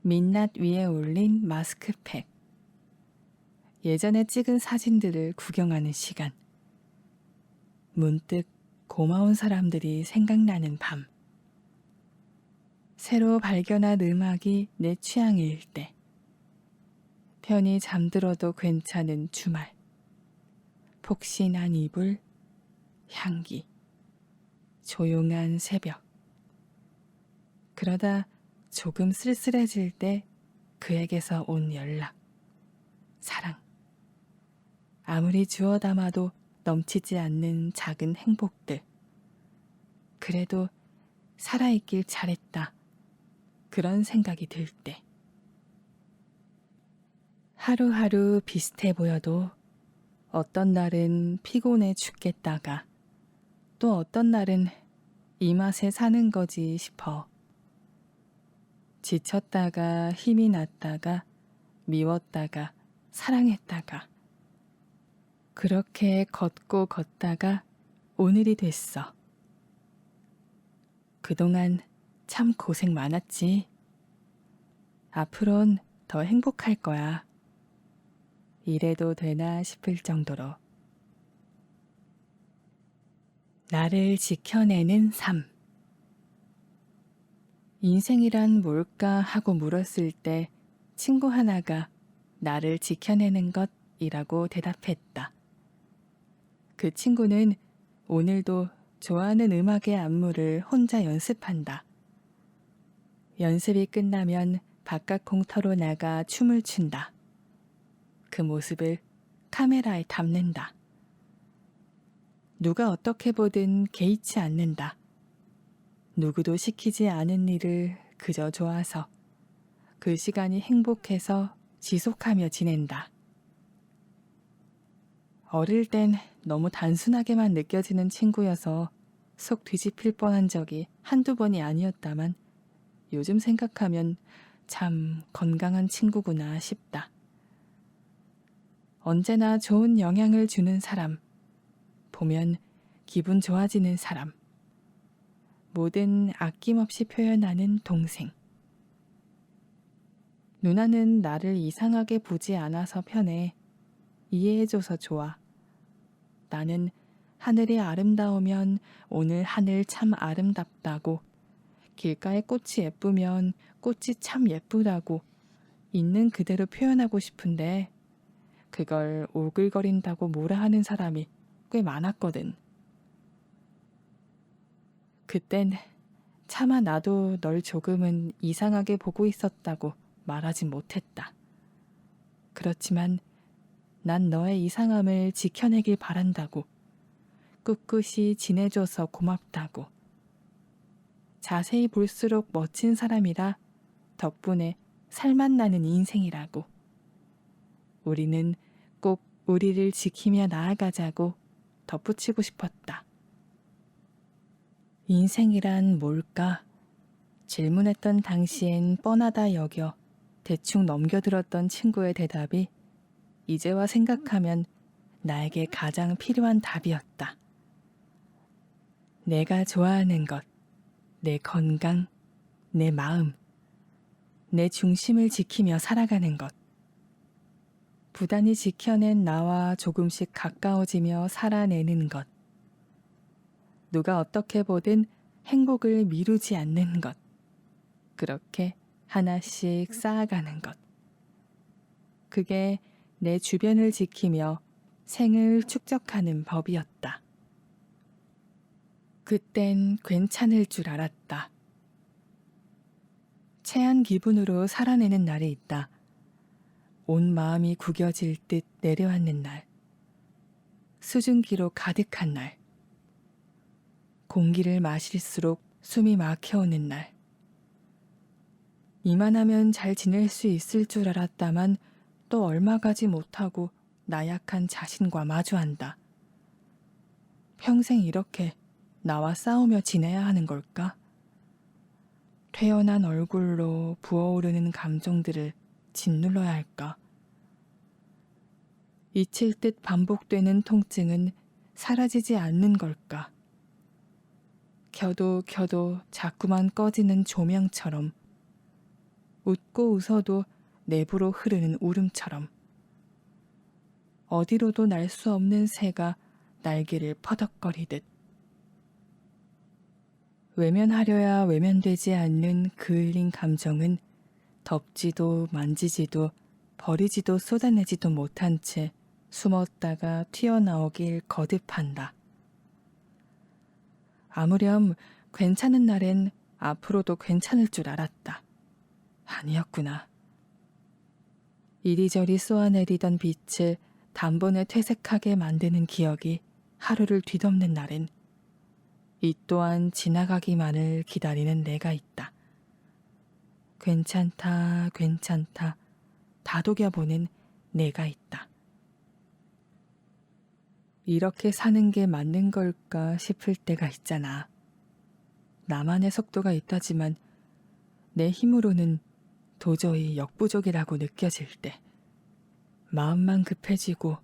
민낯 위에 올린 마스크팩. 예전에 찍은 사진들을 구경하는 시간. 문득 고마운 사람들이 생각나는 밤. 새로 발견한 음악이 내 취향일 때. 편히 잠들어도 괜찮은 주말. 폭신한 이불, 향기. 조용한 새벽. 그러다 조금 쓸쓸해질 때 그에게서 온 연락. 사랑. 아무리 주워 담아도 넘치지 않는 작은 행복들. 그래도 살아있길 잘했다. 그런 생각이 들 때. 하루하루 비슷해 보여도 어떤 날은 피곤해 죽겠다가 또 어떤 날은 이 맛에 사는 거지 싶어. 지쳤다가 힘이 났다가 미웠다가 사랑했다가 그렇게 걷고 걷다가 오늘이 됐어. 그동안 참 고생 많았지. 앞으론 더 행복할 거야. 이래도 되나 싶을 정도로. 나를 지켜내는 삶. 인생이란 뭘까 하고 물었을 때 친구 하나가 나를 지켜내는 것이라고 대답했다. 그 친구는 오늘도 좋아하는 음악의 안무를 혼자 연습한다. 연습이 끝나면 바깥 공터로 나가 춤을 춘다. 그 모습을 카메라에 담는다. 누가 어떻게 보든 개의치 않는다. 누구도 시키지 않은 일을 그저 좋아서 그 시간이 행복해서 지속하며 지낸다. 어릴 땐 너무 단순하게만 느껴지는 친구여서 속 뒤집힐 뻔한 적이 한두 번이 아니었다만 요즘 생각하면 참 건강한 친구구나 싶다. 언제나 좋은 영향을 주는 사람, 보면 기분 좋아지는 사람, 뭐든 아낌없이 표현하는 동생. 누나는 나를 이상하게 보지 않아서 편해. 이해해줘서 좋아. 나는 하늘이 아름다우면 오늘 하늘 참 아름답다고, 길가에 꽃이 예쁘면 꽃이 참 예쁘다고 있는 그대로 표현하고 싶은데 그걸 오글거린다고 뭐라 하는 사람이 꽤 많았거든. 그땐 차마 나도 널 조금은 이상하게 보고 있었다고 말하지 못했다. 그렇지만 난 너의 이상함을 지켜내길 바란다고, 꿋꿋이 지내줘서 고맙다고. 자세히 볼수록 멋진 사람이라 덕분에 살맛 나는 인생이라고. 우리는 꼭 우리를 지키며 나아가자고 덧붙이고 싶었다. 인생이란 뭘까? 질문했던 당시엔 뻔하다 여겨 대충 넘겨들었던 친구의 대답이 이제와 생각하면 나에게 가장 필요한 답이었다. 내가 좋아하는 것, 내 건강, 내 마음, 내 중심을 지키며 살아가는 것. 부단히 지켜낸 나와 조금씩 가까워지며 살아내는 것. 누가 어떻게 보든 행복을 미루지 않는 것. 그렇게 하나씩 쌓아가는 것. 그게 내 주변을 지키며 생을 축적하는 법이었다. 그땐 괜찮을 줄 알았다. 체한 기분으로 살아내는 날이 있다. 온 마음이 구겨질 듯 내려앉는 날. 수증기로 가득한 날. 공기를 마실수록 숨이 막혀오는 날. 이만하면 잘 지낼 수 있을 줄 알았다만 또 얼마 가지 못하고 나약한 자신과 마주한다. 평생 이렇게 나와 싸우며 지내야 하는 걸까? 퇴연한 얼굴로 부어오르는 감정들을 짓눌러야 할까? 잊힐 듯 반복되는 통증은 사라지지 않는 걸까? 켜도 켜도 자꾸만 꺼지는 조명처럼, 웃고 웃어도 내부로 흐르는 울음처럼, 어디로도 날 수 없는 새가 날개를 퍼덕거리듯. 외면하려야 외면되지 않는 그을린 감정은 덮지도 만지지도 버리지도 쏟아내지도 못한 채 숨었다가 튀어나오길 거듭한다. 아무렴 괜찮은 날엔 앞으로도 괜찮을 줄 알았다. 아니었구나. 이리저리 쏘아내리던 빛을 단번에 퇴색하게 만드는 기억이 하루를 뒤덮는 날엔 이 또한 지나가기만을 기다리는 내가 있다. 괜찮다, 괜찮다, 다독여보는 내가 있다. 이렇게 사는 게 맞는 걸까 싶을 때가 있잖아. 나만의 속도가 있다지만 내 힘으로는 도저히 역부족이라고 느껴질 때, 마음만 급해지고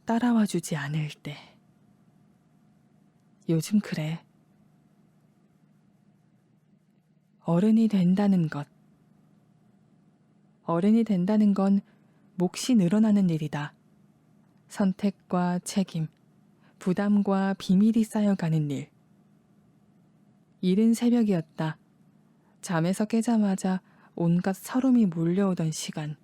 따라와 주지 않을 때. 요즘 그래. 어른이 된다는 것. 어른이 된다는 건 몫이 늘어나는 일이다. 선택과 책임, 부담과 비밀이 쌓여가는 일. 이른 새벽이었다. 잠에서 깨자마자 온갖 서름이 몰려오던 시간.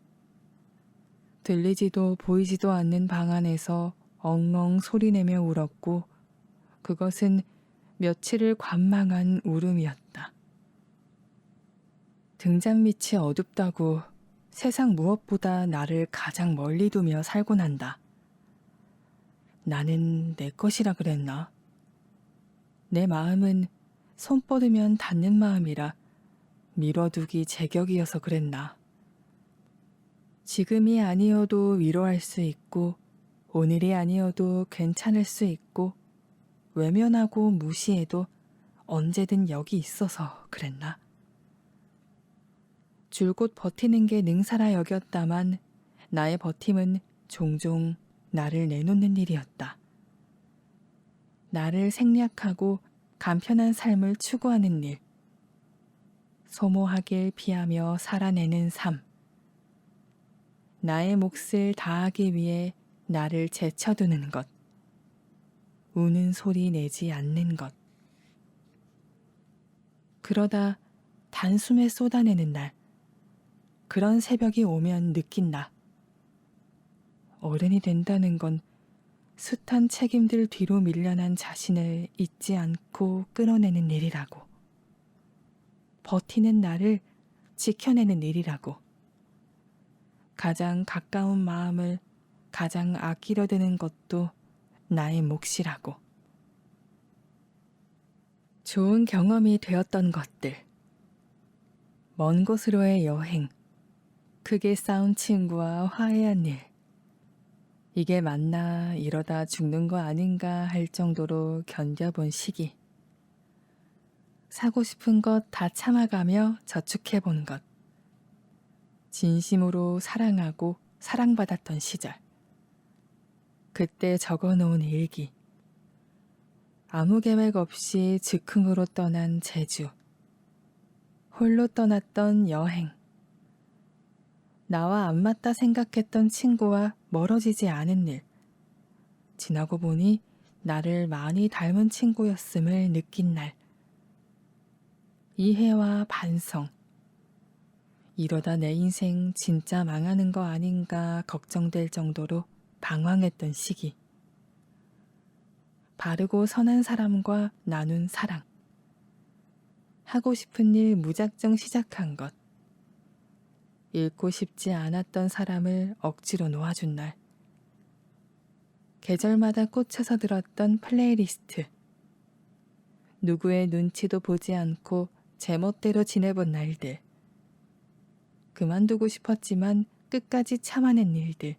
들리지도 보이지도 않는 방 안에서 엉엉 소리내며 울었고 그것은 며칠을 관망한 울음이었다. 등잔 밑이 어둡다고 세상 무엇보다 나를 가장 멀리 두며 살곤 한다. 나는 내 것이라 그랬나? 내 마음은 손 뻗으면 닿는 마음이라 미뤄두기 제격이어서 그랬나? 지금이 아니어도 위로할 수 있고 오늘이 아니어도 괜찮을 수 있고 외면하고 무시해도 언제든 여기 있어서 그랬나? 줄곧 버티는 게 능사라 여겼다만 나의 버팀은 종종 나를 내놓는 일이었다. 나를 생략하고 간편한 삶을 추구하는 일. 소모하길 피하며 살아내는 삶. 나의 몫을 다하기 위해 나를 제쳐두는 것. 우는 소리 내지 않는 것. 그러다 단숨에 쏟아내는 날. 그런 새벽이 오면 느낀다. 어른이 된다는 건 숱한 책임들 뒤로 밀려난 자신을 잊지 않고 끌어내는 일이라고. 버티는 나를 지켜내는 일이라고. 가장 가까운 마음을 가장 아끼려 드는 것도 나의 몫이라고. 좋은 경험이 되었던 것들. 먼 곳으로의 여행. 크게 싸운 친구와 화해한 일. 이게 맞나 이러다 죽는 거 아닌가 할 정도로 견뎌본 시기. 사고 싶은 것 다 참아가며 저축해본 것. 진심으로 사랑하고 사랑받았던 시절. 그때 적어놓은 일기. 아무 계획 없이 즉흥으로 떠난 제주. 홀로 떠났던 여행. 나와 안 맞다 생각했던 친구와 멀어지지 않은 일. 지나고 보니 나를 많이 닮은 친구였음을 느낀 날. 이해와 반성. 이러다 내 인생 진짜 망하는 거 아닌가 걱정될 정도로 방황했던 시기. 바르고 선한 사람과 나눈 사랑. 하고 싶은 일 무작정 시작한 것. 잃고 싶지 않았던 사람을 억지로 놓아준 날. 계절마다 꽂혀서 들었던 플레이리스트. 누구의 눈치도 보지 않고 제멋대로 지내본 날들. 그만두고 싶었지만 끝까지 참아낸 일들.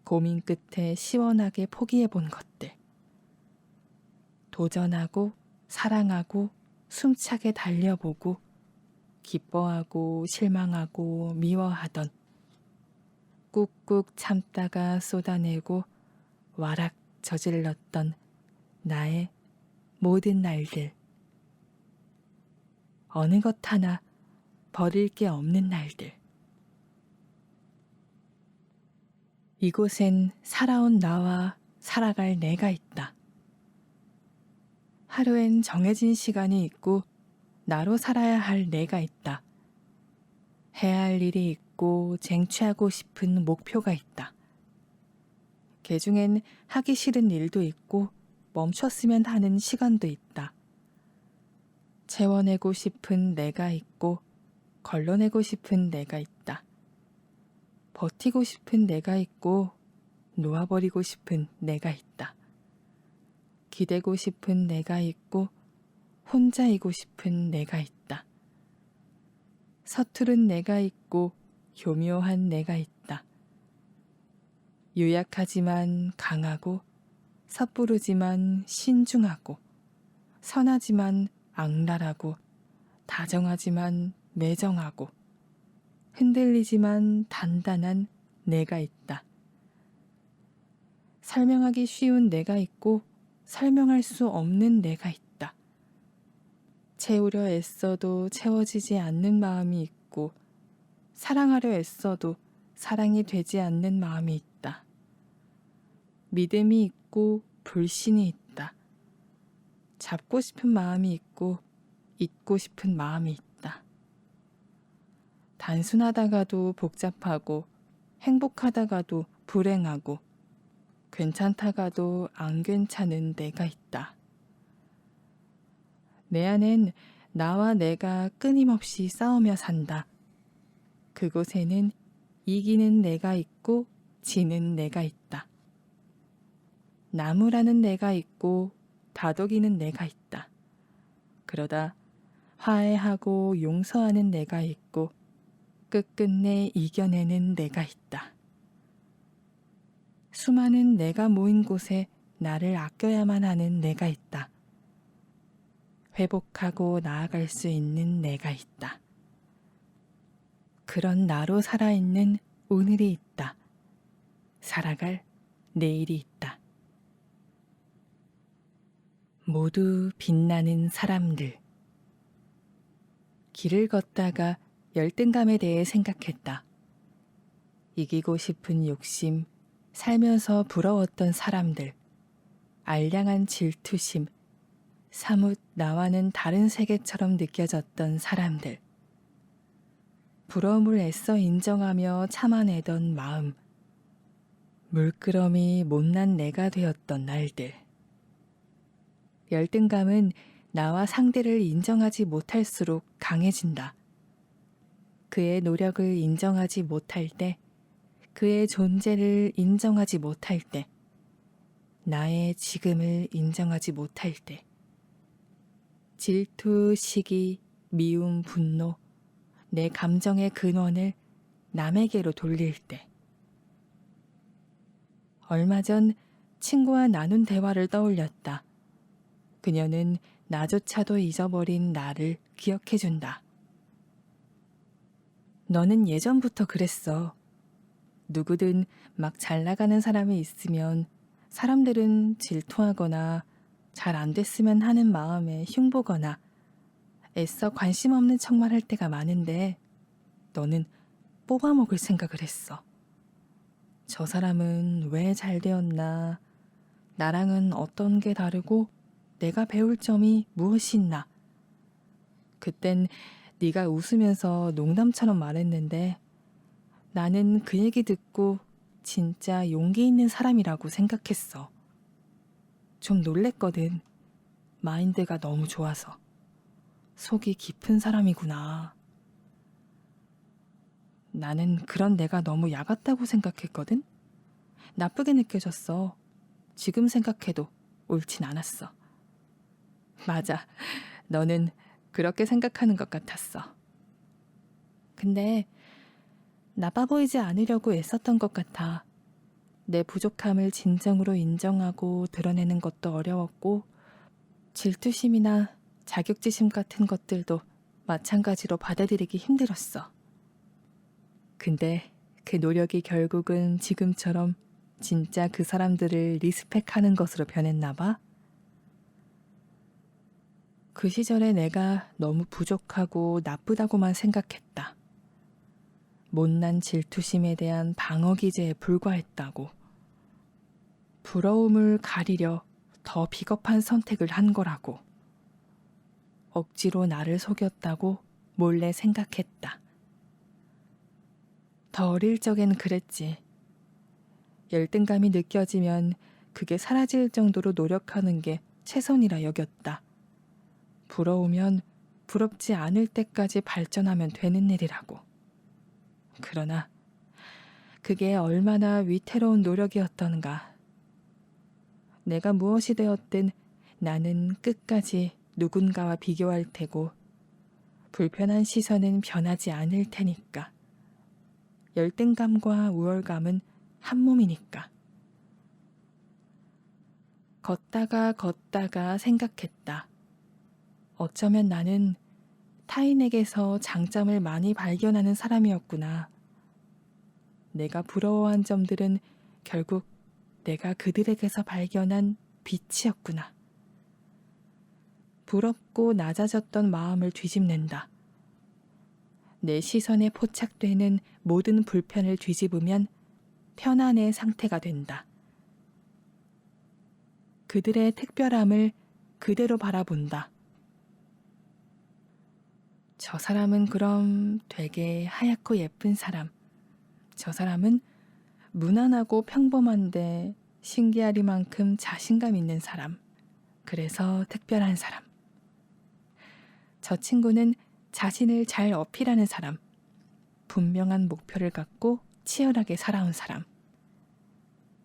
고민 끝에 시원하게 포기해본 것들. 도전하고 사랑하고 숨차게 달려보고 기뻐하고 실망하고 미워하던 꾹꾹 참다가 쏟아내고 와락 저질렀던 나의 모든 날들. 어느 것 하나 버릴 게 없는 날들. 이곳엔 살아온 나와 살아갈 내가 있다. 하루엔 정해진 시간이 있고 나로 살아야 할 내가 있다. 해야 할 일이 있고 쟁취하고 싶은 목표가 있다. 개중엔 하기 싫은 일도 있고 멈췄으면 하는 시간도 있다. 채워내고 싶은 내가 있고 걸러내고 싶은 내가 있다. 버티고 싶은 내가 있고 놓아버리고 싶은 내가 있다. 기대고 싶은 내가 있고 혼자이고 싶은 내가 있다. 서투른 내가 있고 교묘한 내가 있다. 유약하지만 강하고 섣부르지만 신중하고 선하지만 악랄하고 다정하지만 매정하고 흔들리지만 단단한 내가 있다. 설명하기 쉬운 내가 있고 설명할 수 없는 내가 있다. 채우려 애써도 채워지지 않는 마음이 있고 사랑하려 애써도 사랑이 되지 않는 마음이 있다. 믿음이 있고 불신이 있다. 잡고 싶은 마음이 있고 잊고 싶은 마음이 있다. 단순하다가도 복잡하고 행복하다가도 불행하고 괜찮다가도 안 괜찮은 내가 있다. 내 안엔 나와 내가 끊임없이 싸우며 산다. 그곳에는 이기는 내가 있고 지는 내가 있다. 나무라는 내가 있고 다독이는 내가 있다. 그러다 화해하고 용서하는 내가 있고 끝끝내 이겨내는 내가 있다. 수많은 내가 모인 곳에 나를 아껴야만 하는 내가 있다. 회복하고 나아갈 수 있는 내가 있다. 그런 나로 살아있는 오늘이 있다. 살아갈 내일이 있다. 모두 빛나는 사람들. 길을 걷다가 열등감에 대해 생각했다. 이기고 싶은 욕심, 살면서 부러웠던 사람들, 알량한 질투심, 사뭇 나와는 다른 세계처럼 느껴졌던 사람들, 부러움을 애써 인정하며 참아내던 마음, 물끄러미 못난 내가 되었던 날들. 열등감은 나와 상대를 인정하지 못할수록 강해진다. 그의 노력을 인정하지 못할 때, 그의 존재를 인정하지 못할 때, 나의 지금을 인정하지 못할 때, 질투, 시기, 미움, 분노, 내 감정의 근원을 남에게로 돌릴 때. 얼마 전 친구와 나눈 대화를 떠올렸다. 그녀는 나조차도 잊어버린 나를 기억해준다. 너는 예전부터 그랬어. 누구든 막 잘 나가는 사람이 있으면 사람들은 질투하거나 잘 안 됐으면 하는 마음에 흉보거나 애써 관심 없는 척만 할 때가 많은데 너는 뽑아먹을 생각을 했어. 저 사람은 왜 잘 되었나? 나랑은 어떤 게 다르고 내가 배울 점이 무엇이 있나? 그땐 네가 웃으면서 농담처럼 말했는데 나는 그 얘기 듣고 진짜 용기 있는 사람이라고 생각했어. 좀 놀랬거든. 마인드가 너무 좋아서. 속이 깊은 사람이구나. 나는 그런 내가 너무 야같다고 생각했거든. 나쁘게 느껴졌어. 지금 생각해도 옳진 않았어. 맞아. 너는 그렇게 생각하는 것 같았어. 근데 나빠 보이지 않으려고 애썼던 것 같아. 내 부족함을 진정으로 인정하고 드러내는 것도 어려웠고 질투심이나 자격지심 같은 것들도 마찬가지로 받아들이기 힘들었어. 근데 그 노력이 결국은 지금처럼 진짜 그 사람들을 리스펙하는 것으로 변했나 봐. 그 시절에 내가 너무 부족하고 나쁘다고만 생각했다. 못난 질투심에 대한 방어 기제에 불과했다고. 부러움을 가리려 더 비겁한 선택을 한 거라고. 억지로 나를 속였다고 몰래 생각했다. 더 어릴 적엔 그랬지. 열등감이 느껴지면 그게 사라질 정도로 노력하는 게 최선이라 여겼다. 부러우면 부럽지 않을 때까지 발전하면 되는 일이라고. 그러나 그게 얼마나 위태로운 노력이었던가. 내가 무엇이 되었든 나는 끝까지 누군가와 비교할 테고 불편한 시선은 변하지 않을 테니까. 열등감과 우월감은 한 몸이니까. 걷다가 생각했다. 어쩌면 나는 타인에게서 장점을 많이 발견하는 사람이었구나. 내가 부러워한 점들은 결국 내가 그들에게서 발견한 빛이었구나. 부럽고 낮아졌던 마음을 뒤집는다. 내 시선에 포착되는 모든 불편을 뒤집으면 편안의 상태가 된다. 그들의 특별함을 그대로 바라본다. 저 사람은 그럼 되게 하얗고 예쁜 사람. 저 사람은 무난하고 평범한데 신기하리만큼 자신감 있는 사람. 그래서 특별한 사람. 저 친구는 자신을 잘 어필하는 사람. 분명한 목표를 갖고 치열하게 살아온 사람.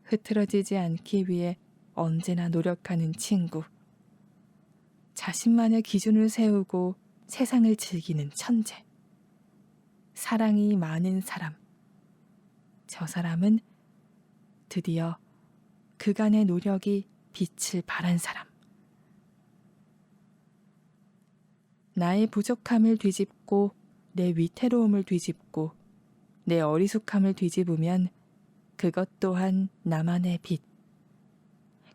흐트러지지 않기 위해 언제나 노력하는 친구. 자신만의 기준을 세우고 세상을 즐기는 천재. 사랑이 많은 사람. 저 사람은 드디어 그간의 노력이 빛을 발한 사람. 나의 부족함을 뒤집고 내 위태로움을 뒤집고 내 어리숙함을 뒤집으면 그것 또한 나만의 빛.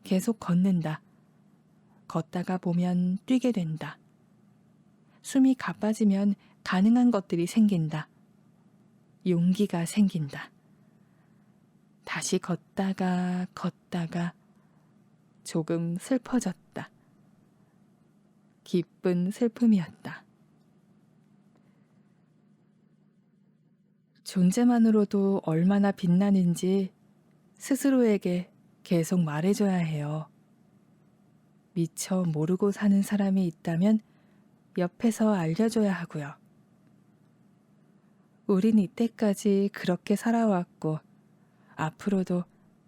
계속 걷는다. 걷다가 보면 뛰게 된다. 숨이 가빠지면 가능한 것들이 생긴다. 용기가 생긴다. 다시 걷다가 조금 슬퍼졌다. 기쁜 슬픔이었다. 존재만으로도 얼마나 빛나는지 스스로에게 계속 말해줘야 해요. 미처 모르고 사는 사람이 있다면 옆에서 알려줘야 하고요. 우린 이때까지 그렇게 살아왔고 앞으로도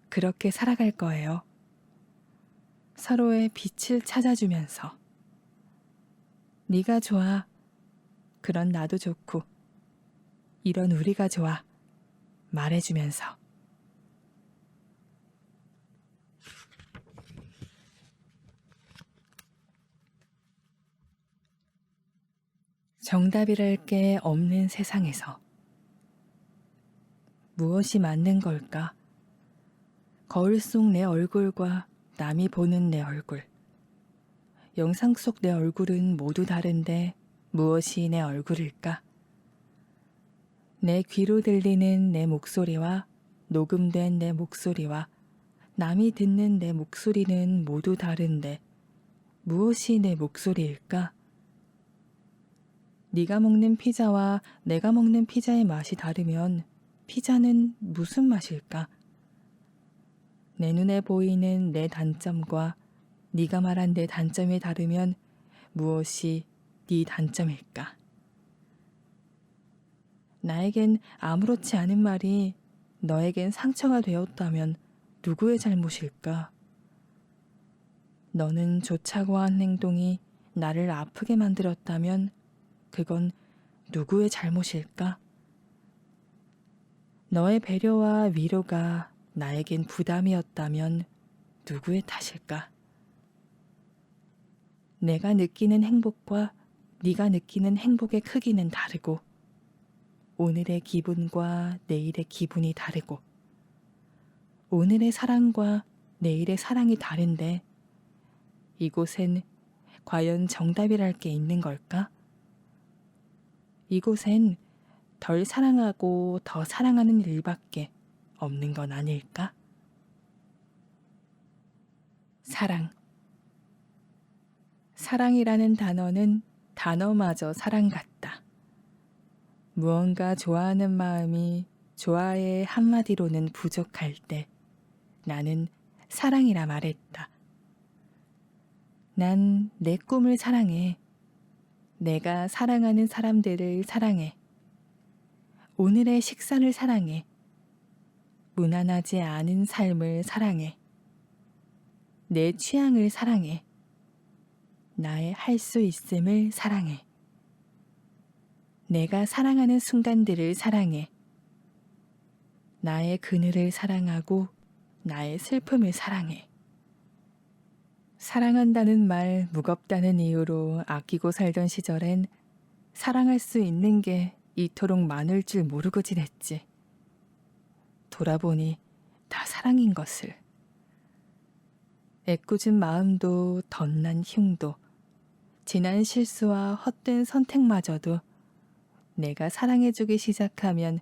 그렇게 살아갈 거예요. 서로의 빛을 찾아주면서. 네가 좋아. 그런 나도 좋고. 이런 우리가 좋아. 말해주면서. 정답이랄 게 없는 세상에서 무엇이 맞는 걸까? 거울 속 내 얼굴과 남이 보는 내 얼굴. 영상 속 내 얼굴은 모두 다른데 무엇이 내 얼굴일까? 내 귀로 들리는 내 목소리와 녹음된 내 목소리와 남이 듣는 내 목소리는 모두 다른데 무엇이 내 목소리일까? 네가 먹는 피자와 내가 먹는 피자의 맛이 다르면 피자는 무슨 맛일까? 내 눈에 보이는 내 단점과 네가 말한 내 단점이 다르면 무엇이 네 단점일까? 나에겐 아무렇지 않은 말이 너에겐 상처가 되었다면 누구의 잘못일까? 너는 좋자고 한 행동이 나를 아프게 만들었다면 그건 누구의 잘못일까? 너의 배려와 위로가 나에겐 부담이었다면 누구의 탓일까? 내가 느끼는 행복과 네가 느끼는 행복의 크기는 다르고 오늘의 기분과 내일의 기분이 다르고 오늘의 사랑과 내일의 사랑이 다른데 이곳엔 과연 정답이랄 게 있는 걸까? 이곳엔 덜 사랑하고 더 사랑하는 일밖에 없는 건 아닐까? 사랑. 사랑이라는 단어는 단어마저 사랑 같다. 무언가 좋아하는 마음이 좋아의 한마디로는 부족할 때 나는 사랑이라 말했다. 난 내 꿈을 사랑해. 내가 사랑하는 사람들을 사랑해. 오늘의 식사를 사랑해. 무난하지 않은 삶을 사랑해. 내 취향을 사랑해. 나의 할 수 있음을 사랑해. 내가 사랑하는 순간들을 사랑해. 나의 그늘을 사랑하고 나의 슬픔을 사랑해. 사랑한다는 말 무겁다는 이유로 아끼고 살던 시절엔 사랑할 수 있는 게 이토록 많을 줄 모르고 지냈지. 돌아보니 다 사랑인 것을. 애꿎은 마음도 덧난 흉도 지난 실수와 헛된 선택마저도 내가 사랑해주기 시작하면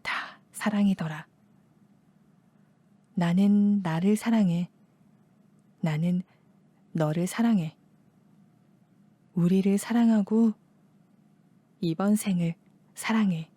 다 사랑이더라. 나는 나를 사랑해. 나는 너를 사랑해. 우리를 사랑하고 이번 생을 사랑해.